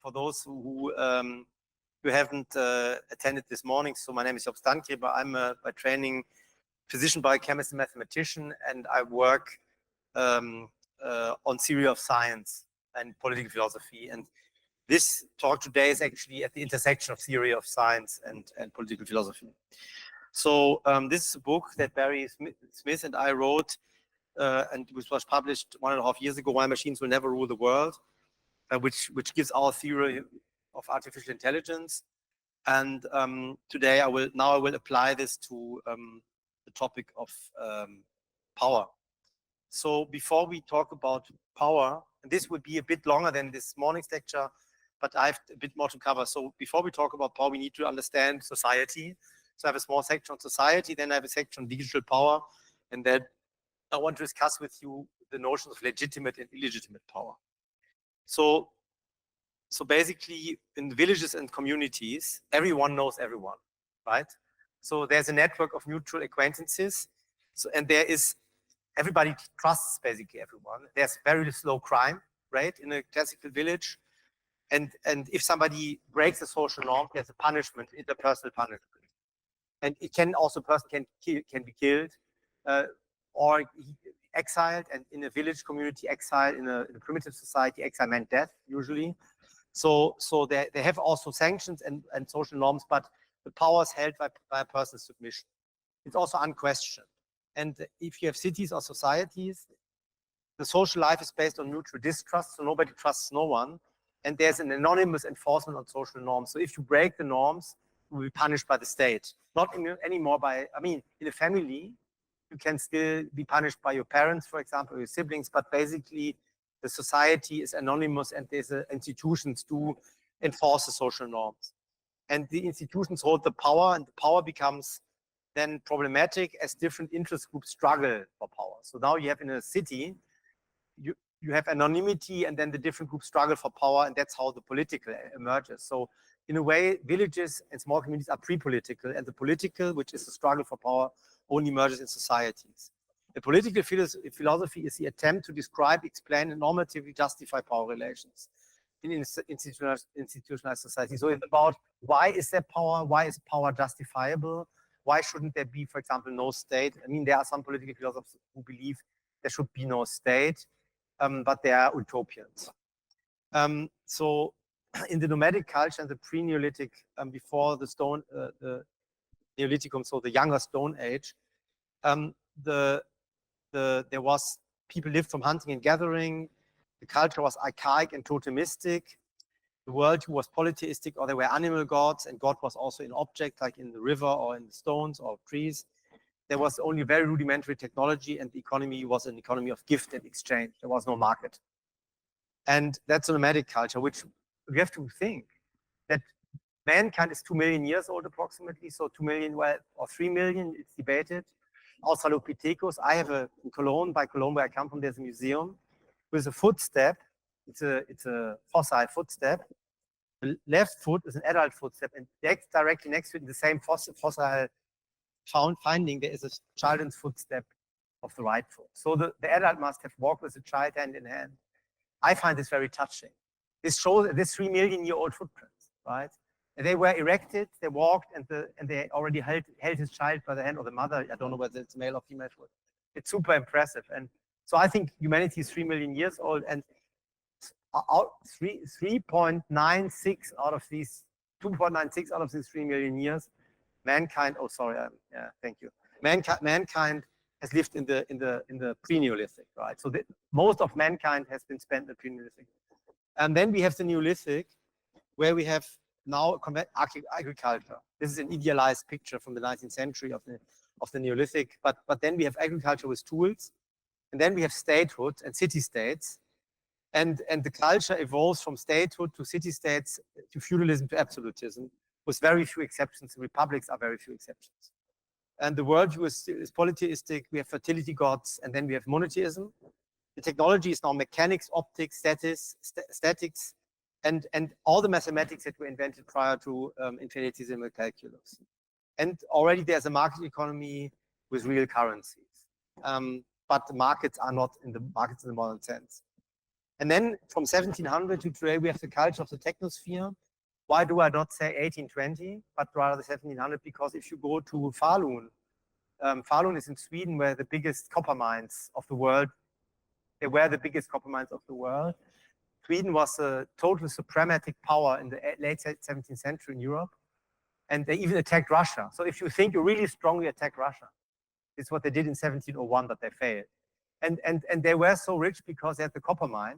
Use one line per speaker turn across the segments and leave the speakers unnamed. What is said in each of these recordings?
for those who haven't attended this morning, so my name is Jobst Landgrebe. I'm by training physician, biochemist, and mathematician, and I work on theory of science and political philosophy. And this talk today is actually at the intersection of theory of science and political philosophy. So this is a book that Barry Smith and I wrote, and which was published 1.5 years ago, Why Machines Will Never Rule the World, which gives our theory of artificial intelligence. And today I will apply this to the topic of power. So before we talk about power, and this would be a bit longer than this morning's lecture, but I have a bit more to cover. So before we talk about power, we need to understand society. So I have a small section on society, then I have a section on digital power, and then I want to discuss with you the notions of legitimate and illegitimate power. So basically, in villages and communities, everyone knows everyone, right? So there's a network of mutual acquaintances, and everybody trusts basically everyone. There's very low crime rate in a classical village, and if somebody breaks the social norm, there's a punishment, interpersonal punishment, and it can also person can be killed or exiled. And in a village community, exile in a primitive society, exile meant death usually. So they have also sanctions and social norms, but the power is held by a person's submission. It's also unquestioned. And if you have cities or societies, the social life is based on mutual distrust, so nobody trusts no one. And there's an anonymous enforcement on social norms. So if you break the norms, you will be punished by the state. Not anymore in a family, you can still be punished by your parents, for example, or your siblings, but basically the society is anonymous and there's institutions to enforce the social norms. And the institutions hold the power, and the power becomes then problematic as different interest groups struggle for power. So now you have in a city, you have anonymity, and then the different groups struggle for power, and that's how the political emerges. So in a way, villages and small communities are pre-political, and the political, which is the struggle for power, only emerges in societies. The political philosophy is the attempt to describe, explain, and normatively justify power relations in institutionalized society. So it's about why is there power? Why is power justifiable? Why shouldn't there be, for example, no state? I mean, there are some political philosophers who believe there should be no state, but they are utopians. So in the nomadic culture and the pre-Neolithic, before the Neolithicum, so the younger Stone Age, there was people lived from hunting and gathering. The culture was archaic and totemistic. The world was polytheistic, or there were animal gods, and God was also an object, like in the river or in the stones or trees. There was only very rudimentary technology, and the economy was an economy of gift and exchange. There was no market. And that's a nomadic culture, which we have to think that mankind is 2 million years old approximately, so 2 million, well, or 3 million, it's debated. Australopithecus, I have in Cologne, by Cologne where I come from, there's a museum with a footstep. It's a fossil footstep. The left foot is an adult footstep, and directly next to it, in the same fossil finding, there is a children's footstep of the right foot. So the adult must have walked with the child hand in hand. I find this very touching. This shows this 3 million year old footprints, right? And they were erected, they walked, and they already held his child by the hand, or the mother. I don't know whether it's male or female foot. It's super impressive. And so I think humanity is 3 million years old, and 3.96 out of these 2.96 out of these 3 million years, mankind. Oh, sorry. Yeah, thank you. Mankind has lived in the pre-Neolithic, right? So most of mankind has been spent in the pre-Neolithic, and then we have the Neolithic, where we have now agriculture. This is an idealized picture from the 19th century of the Neolithic, but then we have agriculture with tools, and then we have statehood and city-states, and the culture evolves from statehood to city-states to feudalism to absolutism, with very few exceptions. Republics are very few exceptions. And the worldview is polytheistic. We have fertility gods, and then we have monotheism. The technology is now mechanics, optics, statics, and all the mathematics that were invented prior to infinitesimal calculus. And already there's a market economy with real currencies. But the markets are not in the markets in the modern sense. And then from 1700 to today, we have the culture of the technosphere. Why do I not say 1820, but rather 1700? Because if you go to Falun, Falun is in Sweden, where the biggest copper mines of the world, they were the biggest copper mines of the world. Sweden was a total suprematic power in the late 17th century in Europe, and they even attacked Russia. So if you think you really strongly attack Russia, it's what they did in 1701, but they failed. And they were so rich because they had the copper mine,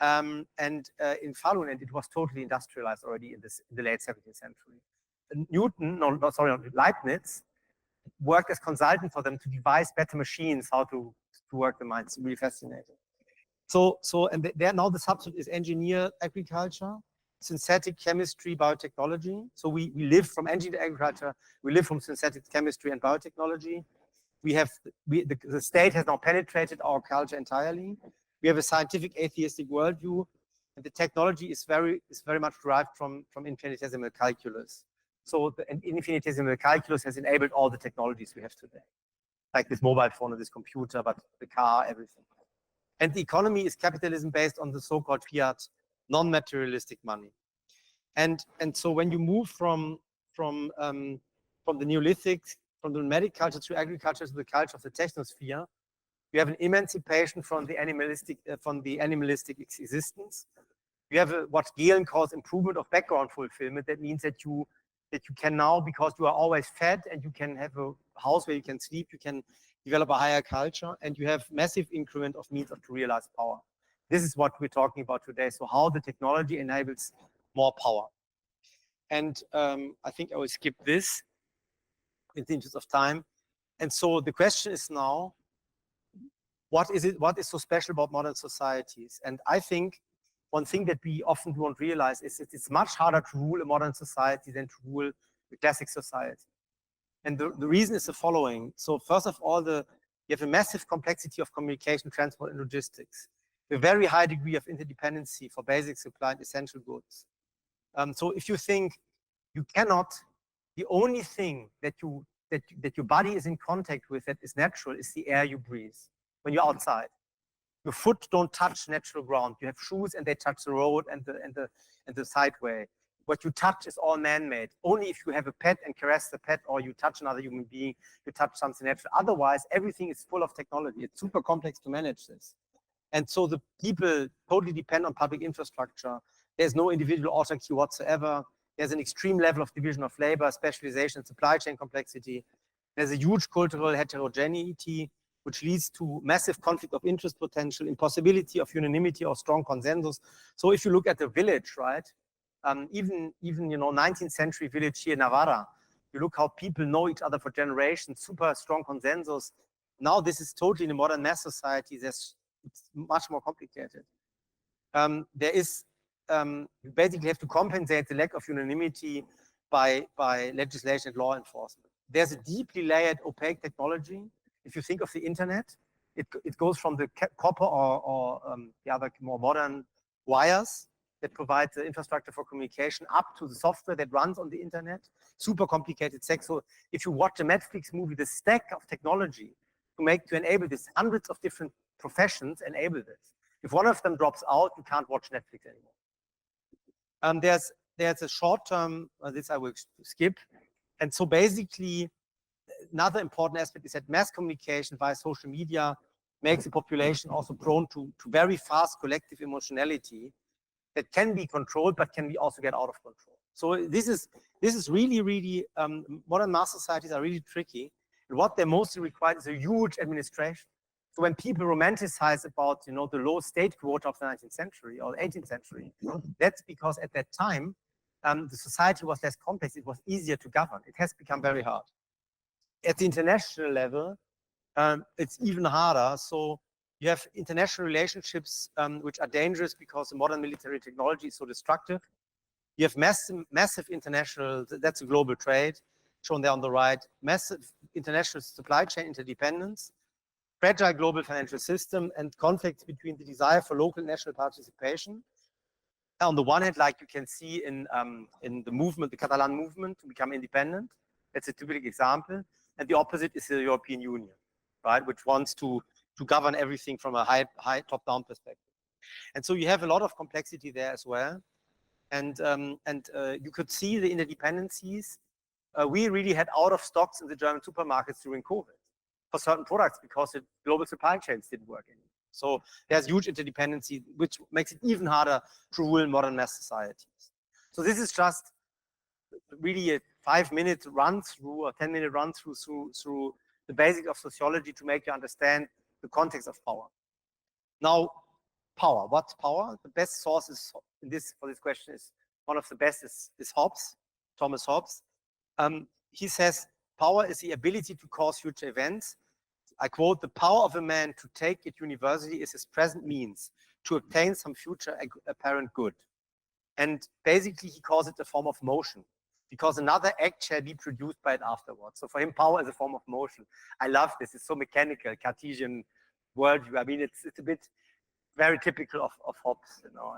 in Falun, and it was totally industrialized already in the late 17th century. Leibniz worked as consultant for them to devise better machines, how to work the mines. It's really fascinating. And there now the subject is engineer agriculture, synthetic chemistry, biotechnology. So we live from engineered agriculture, we live from synthetic chemistry and biotechnology. The state has now penetrated our culture entirely. We have a scientific atheistic worldview, and the technology is very much derived from infinitesimal calculus. So the infinitesimal calculus has enabled all the technologies we have today, like this mobile phone or this computer, but the car, everything. And the economy is capitalism based on the so-called fiat, non-materialistic money. And so when you move from the Neolithic, from the nomadic culture to agriculture to the culture of the technosphere, you have an emancipation from the animalistic existence. You have what Gehlen calls improvement of background fulfillment. That means that you can now, because you are always fed and you can have a house where you can sleep, you can develop a higher culture, and you have massive increment of means to realize power. This is what we're talking about today. So how the technology enables more power. And I think I will skip this in the interest of time. And so the question is now, what is so special about modern societies? And I think one thing that we often don't realize is that it's much harder to rule a modern society than to rule a classic society. And the reason is the following. So first of all, you have a massive complexity of communication, transport, and logistics. A very high degree of interdependency for basic supply and essential goods. So if you think you cannot, the only thing that your body is in contact with that is natural is the air you breathe when you're outside. Your foot don't touch natural ground. You have shoes and they touch the road and the sideway. What you touch is all man-made. Only if you have a pet and caress the pet, or you touch another human being, you touch something natural. Otherwise, everything is full of technology. It's super complex to manage this. And so the people totally depend on public infrastructure. There's no individual autarky whatsoever. There's an extreme level of division of labor, specialization, supply chain complexity. There's a huge cultural heterogeneity, which leads to massive conflict of interest potential, impossibility of unanimity or strong consensus. So if you look at the village, right, even 19th century village here in Navarra, you look how people know each other for generations, super strong consensus. Now this is totally in a modern mass society. It's much more complicated. You basically have to compensate the lack of unanimity by legislation and law enforcement. There's a deeply layered opaque technology. If you think of the internet, it goes from the copper or the other more modern wires that provide the infrastructure for communication up to the software that runs on the internet. Super complicated tech. So if you watch a Netflix movie, the stack of technology to enable this, hundreds of different professions enable this. If one of them drops out, you can't watch Netflix anymore. There's a short-term, this I will skip. And so basically, another important aspect is that mass communication via social media makes the population also prone to very fast collective emotionality that can be controlled, but can be also get out of control. So this is really, modern mass societies are really tricky. And what they mostly require is a huge administration. So when people romanticize about, the low state quota of the 19th century or the 18th century, that's because at that time, the society was less complex. It was easier to govern. It has become very hard. At the international level, it's even harder. So you have international relationships which are dangerous because the modern military technology is so destructive. You have massive international, that's a global trade, shown there on the right, massive international supply chain interdependence, fragile global financial system, and conflicts between the desire for local national participation. On the one hand, like you can see in the movement, the Catalan movement to become independent, that's a typical example. And the opposite is the European Union, right, which wants to govern everything from a high top-down perspective. And so you have a lot of complexity there as well. And you could see the interdependencies. We really had out of stocks in the German supermarkets during COVID for certain products because the global supply chains didn't work anymore. So there's huge interdependency, which makes it even harder to rule modern mass societies. So this is just really a 5-minute run through or 10-minute run through the basics of sociology to make you understand the context of power. Now, power. What's power? The best source is for this question is one of the best is Hobbes, Thomas Hobbes. He says power is the ability to cause future events. I quote, the power of a man to take it universally is his present means to obtain some future apparent good. And basically he calls it a form of motion because another act shall be produced by it afterwards. So for him, power is a form of motion. I love this. It's so mechanical, Cartesian worldview. I mean, it's a bit very typical of Hobbes. You know,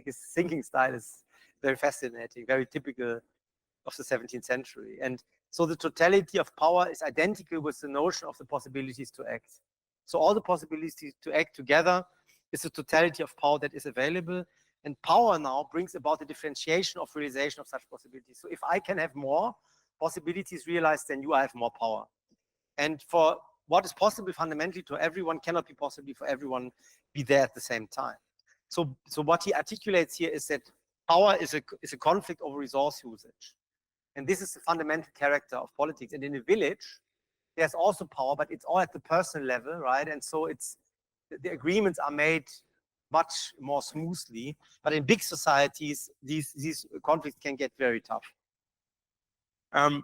his thinking style is very fascinating, very typical of the 17th century. And so the totality of power is identical with the notion of the possibilities to act. So all the possibilities to act together is the totality of power that is available. And power now brings about the differentiation of realization of such possibilities. So if I can have more possibilities realized than you, I have more power. And for what is possible fundamentally to everyone cannot be possible for everyone be there at the same time. So what he articulates here is that power is a conflict over resource usage. And this is the fundamental character of politics. And in a village, there's also power, but it's all at the personal level, right? And so the agreements are made much more smoothly. But in big societies, these conflicts can get very tough. An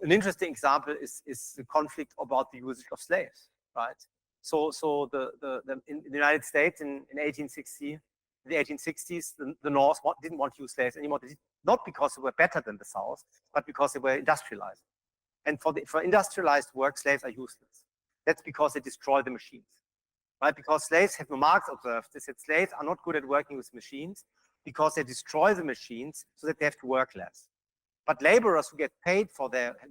interesting example is the conflict about the usage of slaves, right? So in the United States in 1860, the 1860s, the North didn't want to use slaves anymore. Not because they were better than the South, but because they were industrialized. And for industrialized work, slaves are useless. That's because they destroy the machines, right? Because slaves have Marx observed. They said slaves are not good at working with machines because they destroy the machines so that they have to work less. But laborers who get paid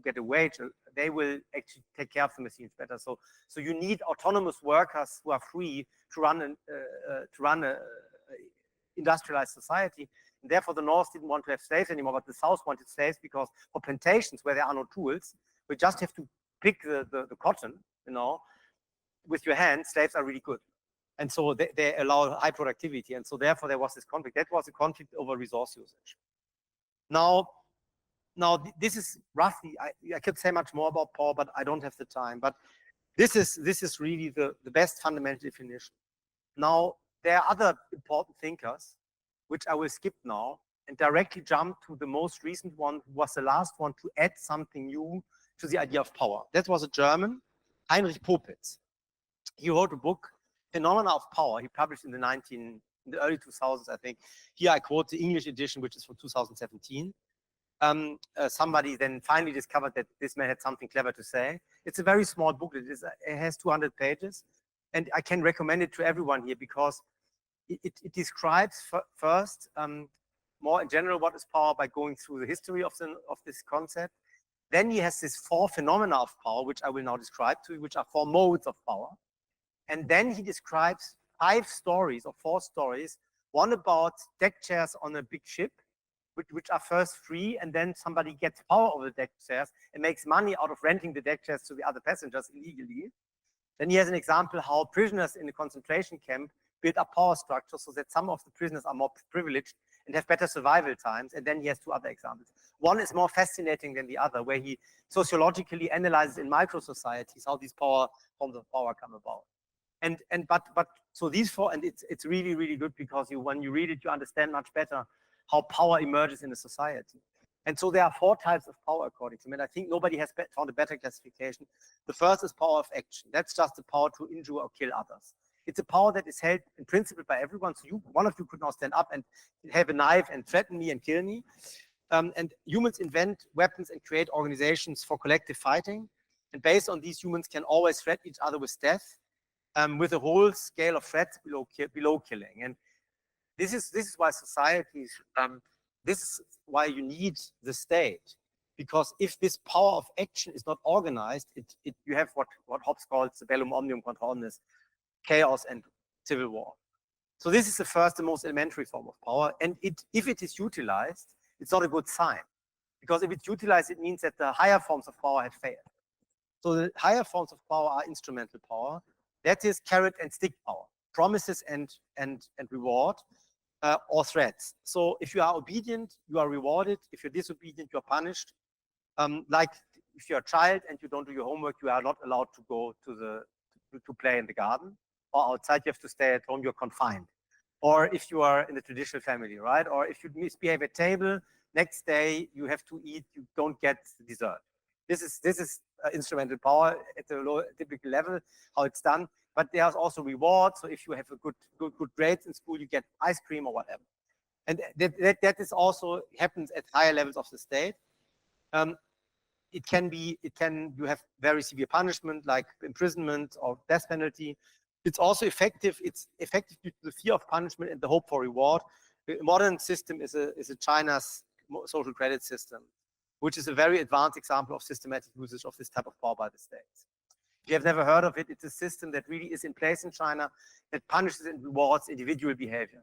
get a wage, they will actually take care of the machines better. So you need autonomous workers who are free to run a industrialized society. And therefore, the North didn't want to have slaves anymore, but the South wanted slaves because for plantations where there are no tools, we just have to pick the cotton, you know, with your hands. Slaves are really good. And so they allow high productivity. And so therefore, there was this conflict. That was a conflict over resource usage. Now, this is roughly, I could say much more about power, but I don't have the time. But this is really the best fundamental definition. Now, there are other important thinkers, which I will skip now and directly jump to the most recent one, who was the last one to add something new to the idea of power. That was a German, Heinrich Popitz. He wrote a book, Phenomena of Power. He published in the early 2000s, I think. Here I quote the English edition, which is from 2017. Somebody then finally discovered that this man had something clever to say. It's a very small book. It has 200 pages. And I can recommend it to everyone here because it describes first, more in general, what is power by going through the history of this concept. Then he has these 4 phenomena of power, which I will now describe to you, which are 4 modes of power. And then he describes 5 stories or 4 stories, one about deck chairs on a big ship, which are first free, and then somebody gets power over the deck chairs and makes money out of renting the deck chairs to the other passengers illegally. Then he has an example how prisoners in a concentration camp build up power structures so that some of the prisoners are more privileged and have better survival times. And then he has 2 other examples. One is more fascinating than the other, where he sociologically analyzes in micro societies how these forms of power come about. But so these 4, and it's really, really good because when you read it, you understand much better how power emerges in a society. And so there are 4 types of power according to me. And I think nobody has found a better classification. The first is power of action. That's just the power to injure or kill others. It's a power that is held in principle by everyone. So one of you could now stand up and have a knife and threaten me and kill me. And humans invent weapons and create organizations for collective fighting. And based on these, humans can always threaten each other with death, with a whole scale of threats below killing. And this is why societies, this is why you need the state. Because if this power of action is not organized, you have what Hobbes calls the bellum omnium contra omnes, chaos and civil war. So this is the first, the most elementary form of power. And if it is utilized, it's not a good sign. Because if it's utilized, it means that the higher forms of power have failed. So the higher forms of power are instrumental power. That is carrot and stick power, promises and reward, or threats. So if you are obedient, you are rewarded. If you're disobedient, you are punished. Like if you're a child and you don't do your homework, you are not allowed to go to play in the garden, or outside. You have to stay at home. You're confined. Or if you are in a traditional family, right? Or if you misbehave at table, next day you have to eat. You don't get dessert. This is instrumental power at the low typical level, how it's done. But there's also reward. So if you have a good grades in school, you get ice cream or whatever. And that is also happens at higher levels of the state. You have very severe punishment like imprisonment or death penalty. It's also effective. It's effective due to the fear of punishment and the hope for reward. The modern system is a China's social credit system, which is a very advanced example of systematic usage of this type of power by the states. If you have never heard of it, it's a system that really is in place in China that punishes and rewards individual behavior.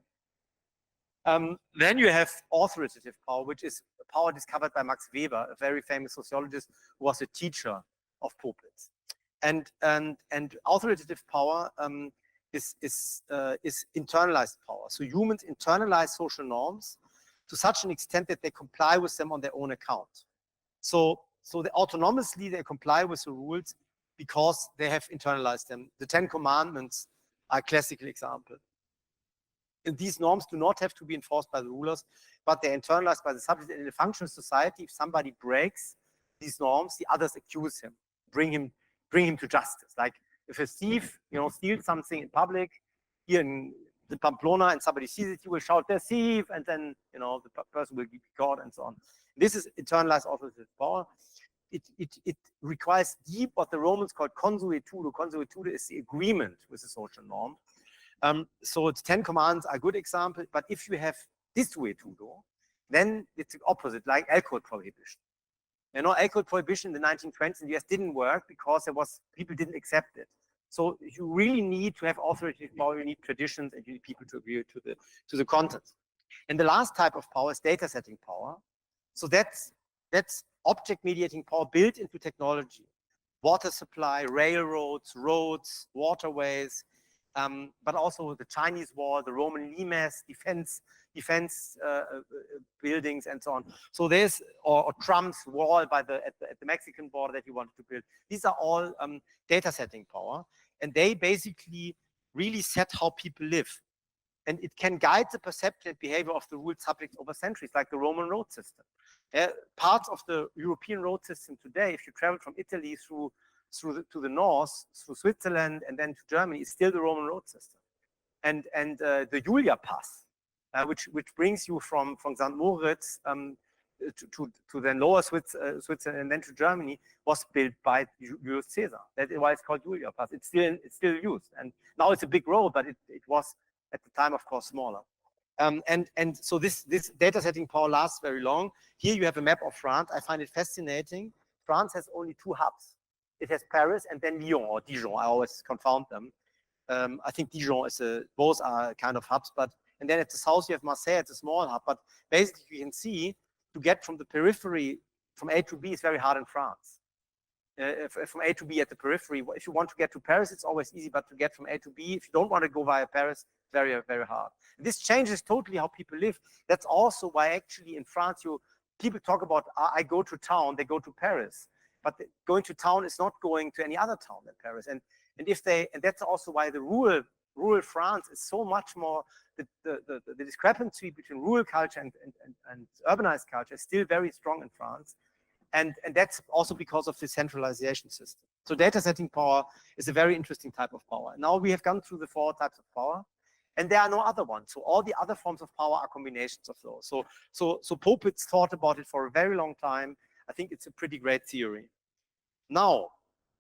Then you have authoritative power, which is a power discovered by Max Weber, a very famous sociologist who was a teacher of puppets. And authoritative power is internalized power. So humans internalize social norms to such an extent that they comply with them on their own account. So they autonomously they comply with the rules because they have internalized them. The 10 Commandments are a classical example. And these norms do not have to be enforced by the rulers, but they're internalized by the subject. And in a functional society, if somebody breaks these norms, the others accuse him, bring him to justice. Like if a thief, steals something in public, here in the Pamplona, and somebody sees it, he will shout, "The thief," and then the person will be caught and so on. This is internalized authoritative power. It requires deep, what the Romans called consuetudo. Consuetudo is the agreement with the social norm. So the 10 Commands are a good example, but if you have desuetudo, then it's the opposite, like alcohol prohibition. Alcohol prohibition in the 1920s in the US didn't work because people didn't accept it. So you really need to have authoritative power, you need traditions, and you need people to agree to the content. And the last type of power is data setting power. So that's object mediating power built into technology. Water supply, railroads, roads, waterways, but also the Chinese wall, the Roman limes, defense buildings, and so on. So there's or Trump's wall at the Mexican border that you wanted to build. These are all data setting power, and they basically really set how people live. And it can guide the perception and behavior of the ruled subjects over centuries, like the Roman road system. Parts of the European road system today, if you travel from Italy to the north, through Switzerland and then to Germany, is still the Roman road system. And the Julia Pass, which brings you from St. Moritz to then lower Switzerland and then to Germany, was built by Julius Caesar. That is why it's called Julia Pass. It's still used, and now it's a big road, but it was at the time, of course, smaller. And so this data setting power lasts very long. Here you have a map of France. I find it fascinating. France has only 2 hubs. It has Paris and then Lyon or Dijon. I always confound them. I think Dijon both are kind of hubs, and then at the south you have Marseille, it's a small hub. But basically you can see to get from the periphery from A to B is very hard in France. From A to B at the periphery, if you want to get to Paris, it's always easy, but to get from A to B, if you don't want to go via Paris, very, very hard. This changes totally how people live. That's also why actually in France, people talk about, I go to town, they go to Paris. But going to town is not going to any other town than Paris. And that's also why the rural France is so much more, the discrepancy between rural culture and urbanized culture is still very strong in France. And that's also because of the centralization system. So data setting power is a very interesting type of power. Now we have gone through the 4 types of power, and there are no other ones. So all the other forms of power are combinations of those. So Popitz thought about it for a very long time. I think it's a pretty great theory. Now,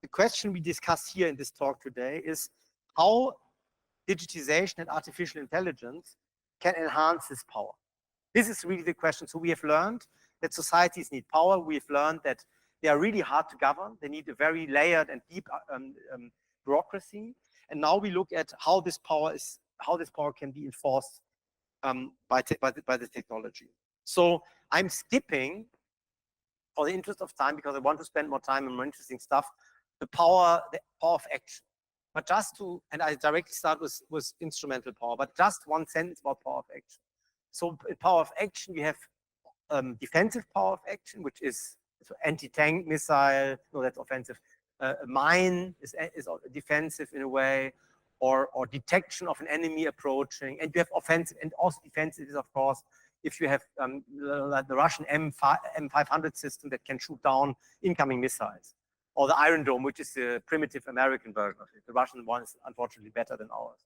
the question we discuss here in this talk today is how digitization and artificial intelligence can enhance this power. This is really the question. So we have learned that societies need power. We've learned that they are really hard to govern. They need a very layered and deep bureaucracy. And now we look at how this power is how this power can be enforced by the technology. So I'm skipping, for the interest of time, because I want to spend more time on more interesting stuff, the power of action. But just to, and I directly start with instrumental power, but just one sentence about power of action. So in power of action, we have defensive power of action, which is anti-tank missile, no, that's offensive. Mine is defensive in a way, or detection of an enemy approaching. And you have offensive, and also defensive is, of course, if you have the Russian M500 system that can shoot down incoming missiles, or the Iron Dome, which is the primitive American version of it. The Russian one is unfortunately better than ours.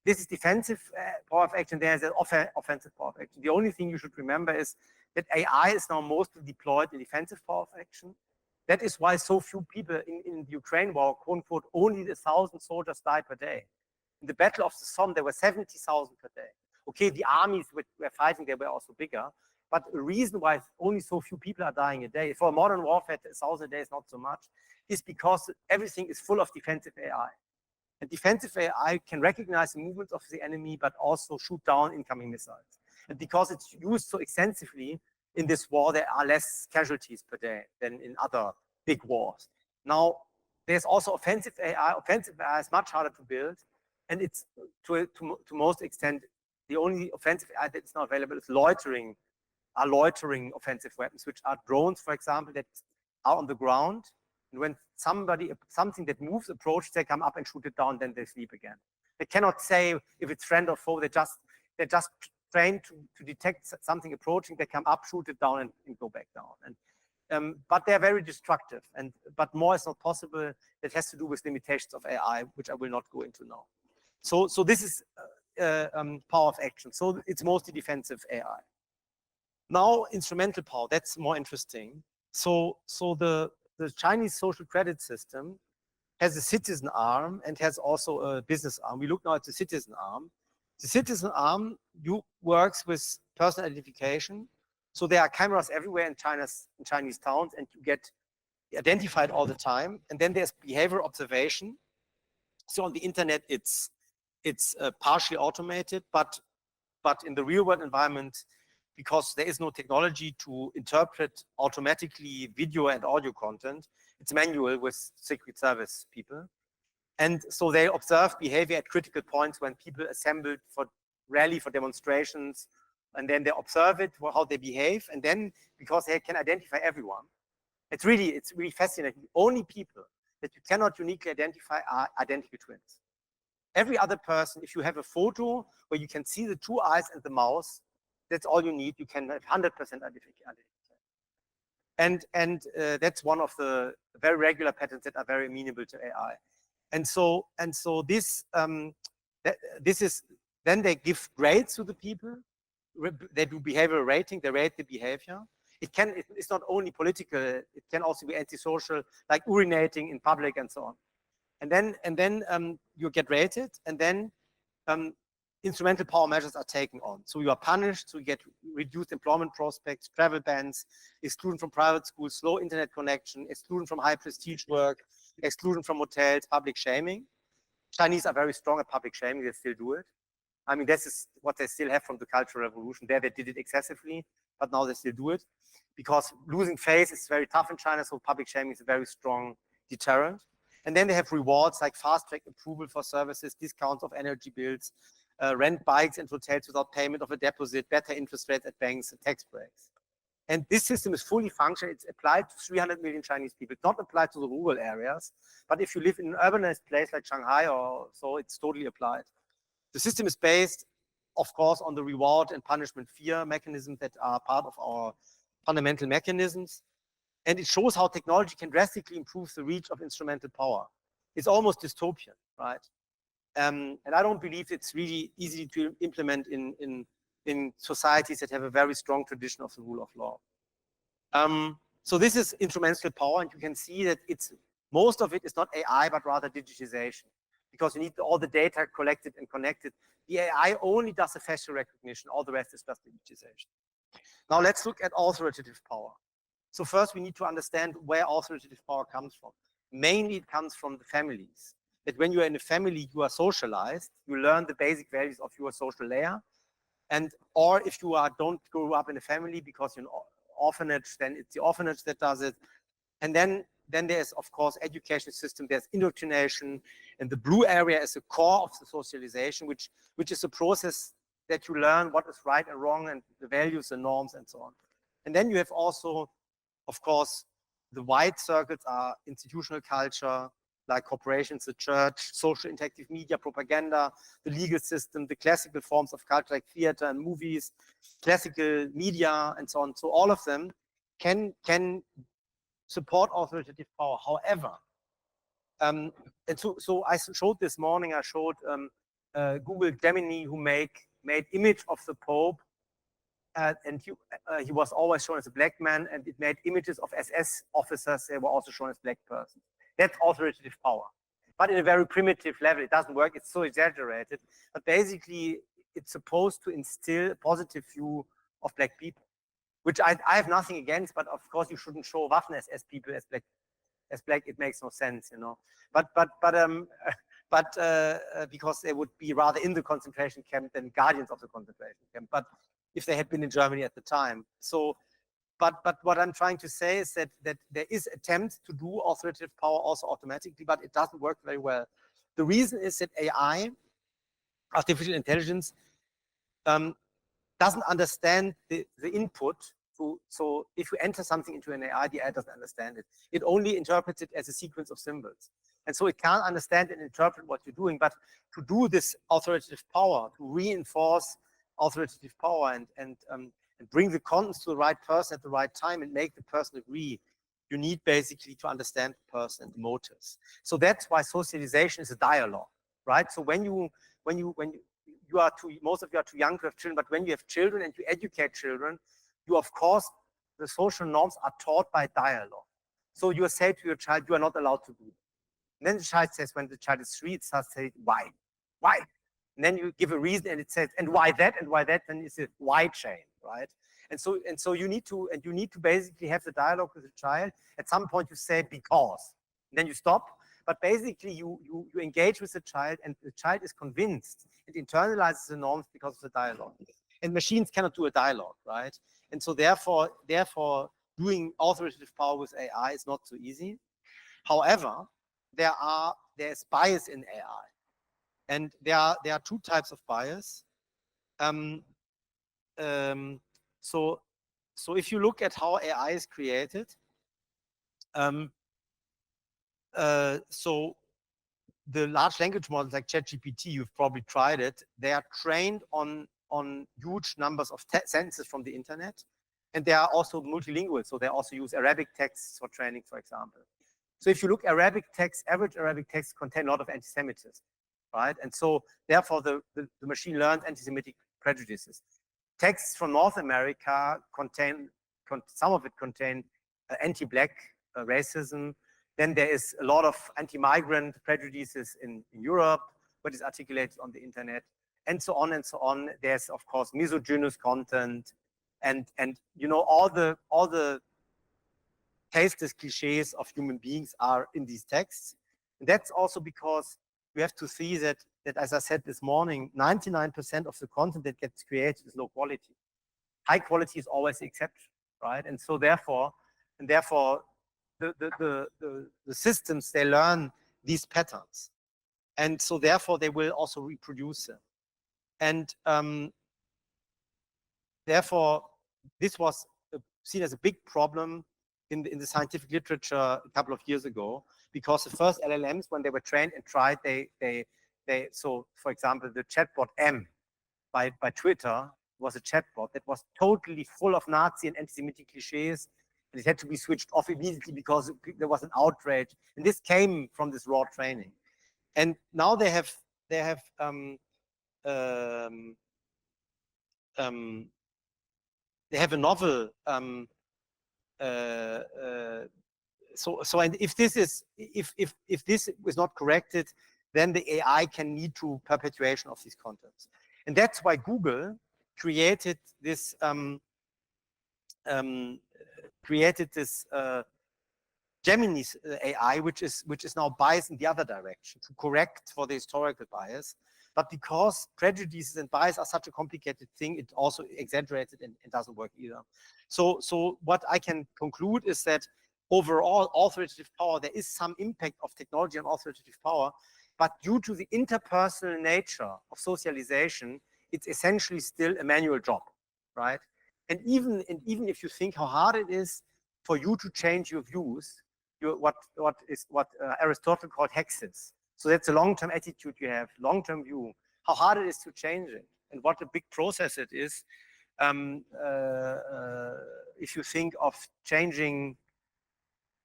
This is defensive power of action. There's an offensive power of action. The only thing you should remember is that AI is now mostly deployed in defensive power of action. That is why so few people in the Ukraine war, quote unquote, only 1,000 soldiers die per day. In the Battle of the Somme, there were 70,000 per day. Okay, the armies were fighting, they were also bigger. But the reason why only so few people are dying a day, for modern warfare, 1,000 a day is not so much, is because everything is full of defensive AI. And defensive AI can recognize the movements of the enemy, but also shoot down incoming missiles. And because it's used so extensively in this war, there are less casualties per day than in other big wars. Now, there's also offensive AI. Offensive AI is much harder to build. And it's, to most extent, the only offensive AI that is now available is loitering offensive weapons, which are drones, for example, that are on the ground. And when something that moves approaches, they come up and shoot it down, then they sleep again. They cannot say if it's friend or foe. They're just trained to detect something approaching. They come up, shoot it down, and go back down. And but they're very destructive. But more is not possible. That has to do with limitations of AI, which I will not go into now. So this is power of action. So it's mostly defensive AI. Now instrumental power. That's more interesting. So the Chinese social credit system has a citizen arm and has also a business arm. We look now at the citizen arm. The citizen arm works with personal identification. So there are cameras everywhere in Chinese towns, and you get identified all the time. And then there's behavior observation. So on the internet, it's partially automated, but in the real world environment, because there is no technology to interpret automatically video and audio content, it's manual with Secret Service people. And so they observe behavior at critical points when people assembled for rally, for demonstrations, and then they observe it, how they behave. And then, because they can identify everyone, it's really fascinating. The only people that you cannot uniquely identify are identical twins. Every other person, if you have a photo where you can see the two eyes and the mouth, that's all you need. You can have 100% identification. And that's one of the very regular patterns that are very amenable to AI. And so this is, then they give grades to the people. They do behavioral rating. They rate the behavior. It's not only political. It can also be antisocial, like urinating in public and so on. And then you get rated, and then instrumental power measures are taken on. So you are punished, so you get reduced employment prospects, travel bans, exclusion from private schools, slow internet connection, exclusion from high prestige work, exclusion from hotels, public shaming. Chinese are very strong at public shaming. They still do it. I mean, this is what they still have from the Cultural Revolution. There they did it excessively, but now they still do it, because losing face is very tough in China, so public shaming is a very strong deterrent. And then they have rewards like fast-track approval for services, discounts of energy bills, rent bikes and hotels without payment of a deposit, better interest rates at banks, and tax breaks. And this system is fully functional. It's applied to 300 million Chinese people. It's not applied to the rural areas, but if you live in an urbanized place like Shanghai or so, it's totally applied. The system is based, of course, on the reward and punishment fear mechanisms that are part of our fundamental mechanisms. And it shows how technology can drastically improve the reach of instrumental power. It's almost dystopian, right? And I don't believe it's really easy to implement in societies that have a very strong tradition of the rule of law. So this is instrumental power, and you can see that most of it is not AI, but rather digitization, because you need all the data collected and connected. The AI only does the facial recognition. All the rest is just digitization. Now let's look at authoritative power. So first we need to understand where authoritative power comes from. mainly it comes from the families. That when you are in a family, you are socialized, you learn the basic values of your social layer. And or if you don't grow up in a family because you're an orphanage, then it's the orphanage that does it. And then there's, of course, education system, there's indoctrination, and the blue area is the core of the socialization, which is a process that you learn what is right and wrong and the values and norms and so on. And then you have also, of course, the white circles are institutional culture, like corporations, the church, social interactive media, propaganda, the legal system, the classical forms of culture like theater and movies, classical media, and so on. So all of them can support authoritative power. However, and so I showed this morning, I showed Google Gemini, who made image of the Pope, and he was always shown as a black man, and it made images of SS officers. They were also shown as black persons. That's authoritative power, but in a very primitive level. It doesn't work. It's so exaggerated. But basically, it's supposed to instill a positive view of black people, which I have nothing against. But of course, you shouldn't show Waffen SS people as black. It makes no sense, you know. But because they would be rather in the concentration camp than guardians of the concentration camp. But if they had been in Germany at the time. So, but what I'm trying to say is that there is attempts to do authoritative power also automatically, but it doesn't work very well. The reason is that AI, artificial intelligence, doesn't understand the input. So if you enter something into an AI, the AI doesn't understand it. It only interprets it as a sequence of symbols. And so it can't understand and interpret what you're doing. But to do this authoritative power, to reinforce authoritative power and bring the contents to the right person at the right time and make the person agree, you need basically to understand the person and the motives. So that's why socialization is a dialogue, right? So when you are most of you are too young to have children, but when you have children and you educate children, you, of course, the social norms are taught by dialogue. So you say to your child, you are not allowed to do that. And then the child says, when the child is 3, it starts saying, why? Why? And then you give a reason and it says, and why that, and why that, then it's a why chain, right? And so you need to basically have the dialogue with the child. At some point you say, because, and then you stop. But basically you engage with the child, and the child is convinced. It internalizes the norms because of the dialogue. And machines cannot do a dialogue, right? And so therefore doing authoritative power with AI is not so easy. However, there's bias in AI. And there are 2 types of bias. So if you look at how AI is created, so the large language models like ChatGPT, you've probably tried it. They are trained on huge numbers of sentences from the internet, and they are also multilingual. So they also use Arabic texts for training, for example. So if you look Arabic text, average Arabic texts contain a lot of anti-Semitism, right? And so therefore the machine learns anti-Semitic prejudices. Texts from North America some of it contain anti-black racism. Then there is a lot of anti-migrant prejudices in Europe, what is articulated on the internet, and so on and so on. There's, of course, misogynist content, and you know, all the tasteless cliches of human beings are in these texts. And that's also because we have to see that as I said this morning, 99% of the content that gets created is low quality. High quality is always the exception, right? And so therefore the systems, they learn these patterns. And so therefore they will also reproduce them. And therefore this was seen as a big problem in the scientific literature a couple of years ago, because the first LLMs, when they were trained and tried, so for example, the chatbot M by Twitter was a chatbot that was totally full of Nazi and anti-Semitic cliches. And it had to be switched off immediately because there was an outrage. And this came from this raw training. And now they have a novel. And if this is not corrected, then the AI can lead to perpetuation of these contents. And that's why Google created this Gemini's AI, which is now biased in the other direction to correct for the historical bias. But because prejudices and bias are such a complicated thing, it also exaggerates it and doesn't work either. So what I can conclude is that overall authoritative power, there is some impact of technology on authoritative power, but due to the interpersonal nature of socialization, it's essentially still a manual job, right? And even if you think how hard it is for you to change your views, what Aristotle called hexes. So that's a long-term attitude you have, long-term view, how hard it is to change it, and what a big process it is. If you think of changing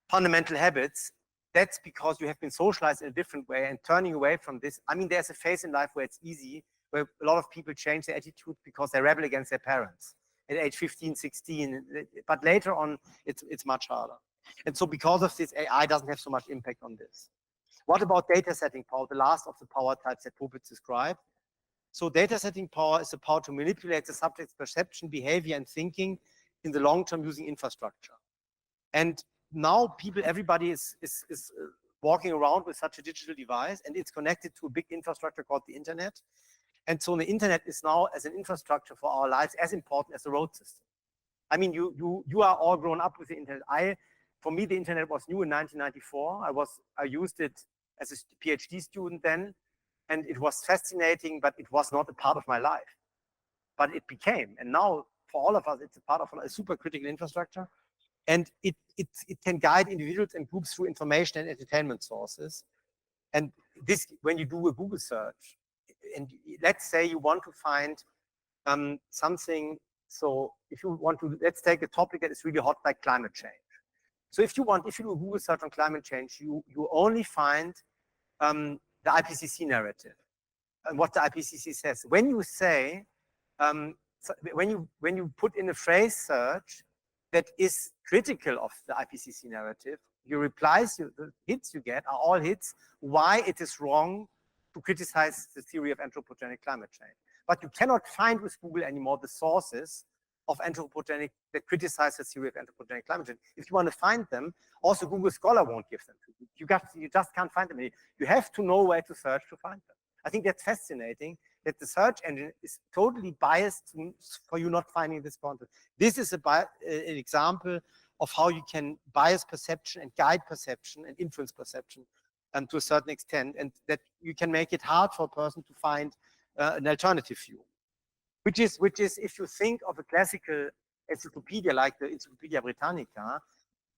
fundamental habits, that's because you have been socialized in a different way, and turning away from this. I mean, there's a phase in life where it's easy, where a lot of people change their attitude because they rebel against their parents at age 15, 16, but later on, it's much harder. And so because of this, AI doesn't have so much impact on this. What about data setting power, the last of the power types that Popitz described? So data setting power is the power to manipulate the subject's perception, behavior, and thinking in the long term using infrastructure. And now everybody is walking around with such a digital device, and it's connected to a big infrastructure called the internet. And so the internet is now, as an infrastructure for our lives, as important as the road system. I mean, you are all grown up with the internet. For me, the internet was new in 1994. I used it as a PhD student then, and it was fascinating, but it was not a part of my life. But it became, and now for all of us, it's a part of a super critical infrastructure, and it can guide individuals and groups through information and entertainment sources. And this, when you do a Google search, and let's say you want to find something. So if you want to, let's take a topic that is really hot, like climate change. So if you do a Google search on climate change, you only find the IPCC narrative and what the IPCC says. When you say, when you put in a phrase search that is critical of the IPCC narrative, your replies, the hits you get are all hits why it is wrong to criticize the theory of anthropogenic climate change. But you cannot find with Google anymore the sources of anthropogenic that criticize the theory of anthropogenic climate change. If you want to find them, also Google Scholar won't give them to you. You just can't find them. You have to know where to search to find them. I think that's fascinating, that the search engine is totally biased for you not finding this content. This is an example of how you can bias perception and guide perception and influence perception to a certain extent, and that you can make it hard for a person to find an alternative view. Which is, if you think of a classical encyclopedia like the Encyclopedia Britannica,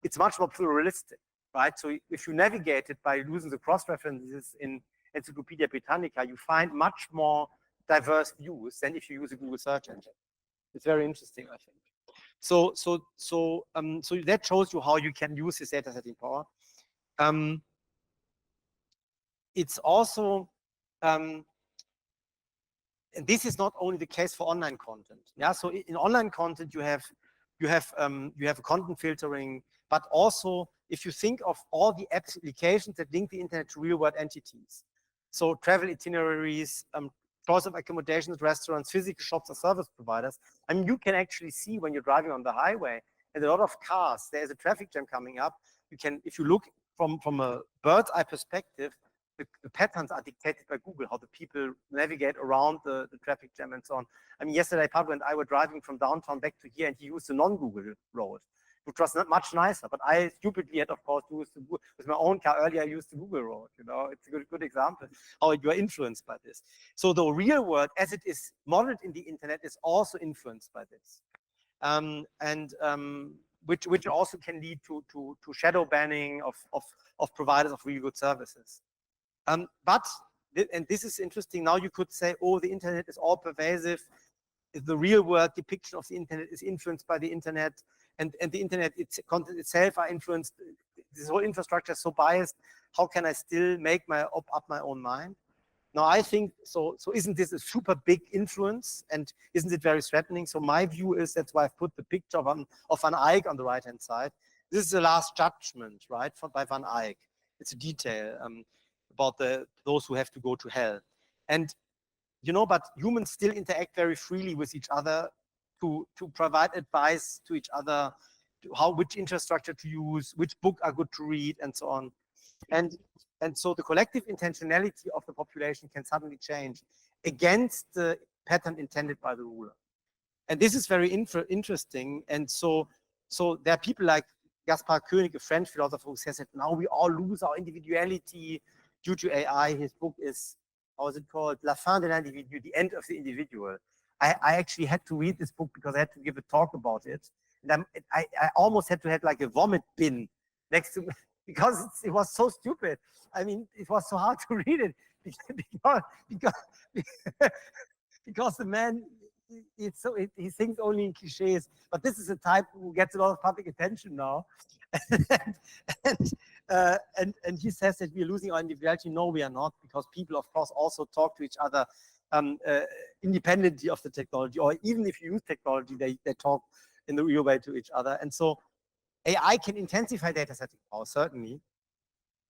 it's much more pluralistic, right? So if you navigate it by using the cross-references in Encyclopedia Britannica, you find much more diverse views than if you use a Google search engine. It's very interesting, I think. So that shows you how you can use this data setting power. It's also, and this is not only the case for online content. Yeah, so in online content you have content filtering, but also if you think of all the applications that link the internet to real-world entities, so travel itineraries, choice of accommodations, restaurants, physical shops, or service providers. I mean, you can actually see when you're driving on the highway and a lot of cars, there's a traffic jam coming up. You can, if you look from a bird's eye perspective, the patterns are dictated by Google, how the people navigate around the traffic jam and so on. I mean, yesterday, Pablo and I were driving from downtown back to here, and he used the non-Google road, which was not much nicer. But I stupidly had, of course, used with my own car earlier, I used the Google road. You know, it's a good example how you are influenced by this. So the real world, as it is modeled in the internet, is also influenced by this, which also can lead to shadow banning of providers of really good services. But, and this is interesting, now you could say, oh, the internet is all pervasive. The real world depiction of the internet is influenced by the internet, and the internet content itself are influenced. This whole infrastructure is so biased. How can I still make up my own mind? Now I think, so isn't this a super big influence, and isn't it very threatening? So my view is, that's why I've put the picture of Van Eyck on the right-hand side. This is the Last Judgment, right, by Van Eyck. It's a detail about those who have to go to hell. And, you know, but humans still interact very freely with each other to provide advice to each other. which infrastructure to use, which book are good to read, and so on. And so the collective intentionality of the population can suddenly change against the pattern intended by the ruler. And this is very interesting. And so there are people like Gaspar Koenig, a French philosopher, who says that now we all lose our individuality due to AI. His book is, how is it called? La fin de l'individu, the end of the individual. I actually had to read this book because I had to give a talk about it. And I almost had to have like a vomit bin next to me because it was so stupid. I mean, it was so hard to read it because the man, he thinks only in cliches. But this is a type who gets a lot of public attention now. And he says that we are losing our individuality. No, we are not, because people, of course, also talk to each other independently of the technology, or even if you use technology, they talk in the real way to each other. And so AI can intensify data setting power, certainly,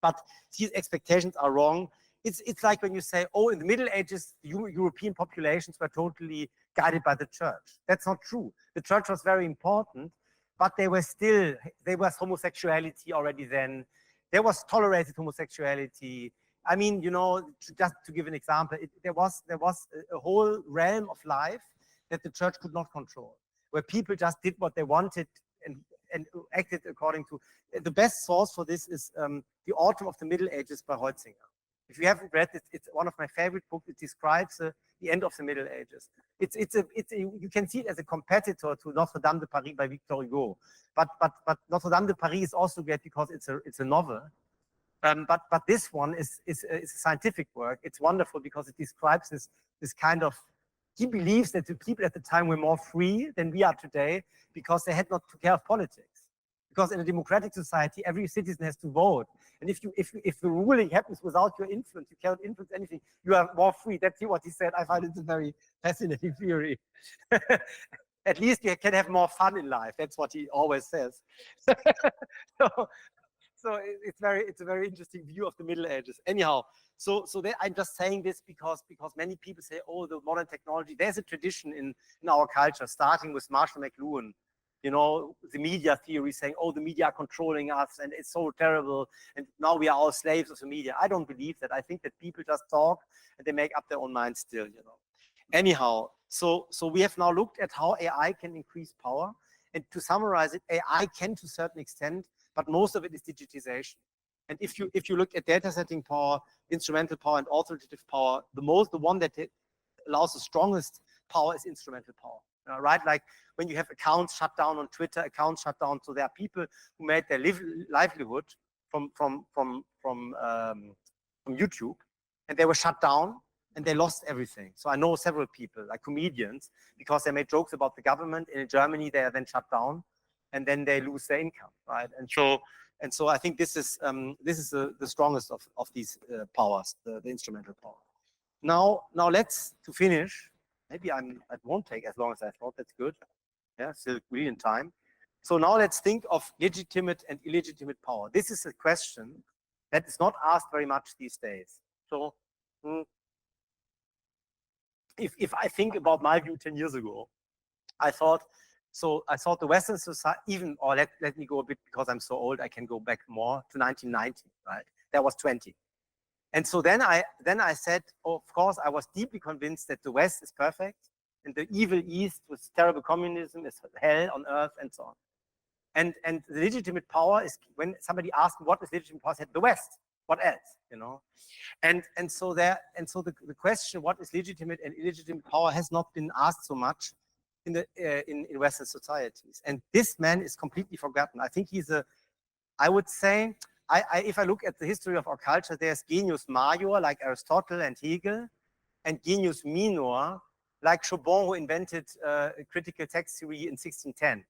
but these expectations are wrong. It's like when you say, oh, in the Middle Ages, European populations were totally guided by the church. That's not true. The church was very important, but there was homosexuality already then. There was tolerated homosexuality. I mean, you know, just to give an example, there was a whole realm of life that the church could not control, where people just did what they wanted and acted according to. The best source for this is The Autumn of the Middle Ages by Holzinger. If you haven't read it, it's one of my favorite books. It describes the end of the Middle Ages. You can see it as a competitor to Notre Dame de Paris by Victor Hugo. But Notre Dame de Paris is also great because it's a novel. But this one is a scientific work. It's wonderful because it describes this kind of. He believes that the people at the time were more free than we are today because they had not to care of politics. Because in a democratic society, every citizen has to vote. And if the ruling happens without your influence, you cannot influence anything, you are more free. That's what he said. I find it a very fascinating theory. At least you can have more fun in life. That's what he always says. So it's a very interesting view of the Middle Ages. Anyhow, so I'm just saying this because many people say, oh, the modern technology. There's a tradition in our culture, starting with Marshall McLuhan. You know, the media theory saying, oh, the media are controlling us and it's so terrible. And now we are all slaves of the media. I don't believe that. I think that people just talk and they make up their own minds still, you know. Anyhow, so we have now looked at how AI can increase power. And to summarize it, AI can to a certain extent, but most of it is digitization. And if you look at data setting power, instrumental power, and authoritative power, the one that allows the strongest power is instrumental power. Right? Like when you have accounts shut down on Twitter, accounts shut down, so there are people who made their livelihood from YouTube, and they were shut down and they lost everything. So I know several people, like comedians, because they made jokes about the government. In Germany, they are then shut down, and then they lose their income, right? And so I think this is the strongest of these powers, the instrumental power. Now let's, to finish. Maybe it won't take as long as I thought. That's good. Yeah, still really in time. So now let's think of legitimate and illegitimate power. This is a question that is not asked very much these days. So if I think about my view 10 years ago, I thought the Western society, or let me go a bit, because I'm so old, I can go back more to 1990, right? That was 20. And so then I said, oh, of course, I was deeply convinced that the West is perfect and the evil East with terrible communism is hell on earth and so on. And the legitimate power is, when somebody asked me what is legitimate power, I said the West. What else? You know? And so the question, what is legitimate and illegitimate power, has not been asked so much in Western societies. And this man is completely forgotten. I think I would say, if I look at the history of our culture, there's genius major, like Aristotle and Hegel, and genius minor, like Chobon, who invented critical text theory in 1610.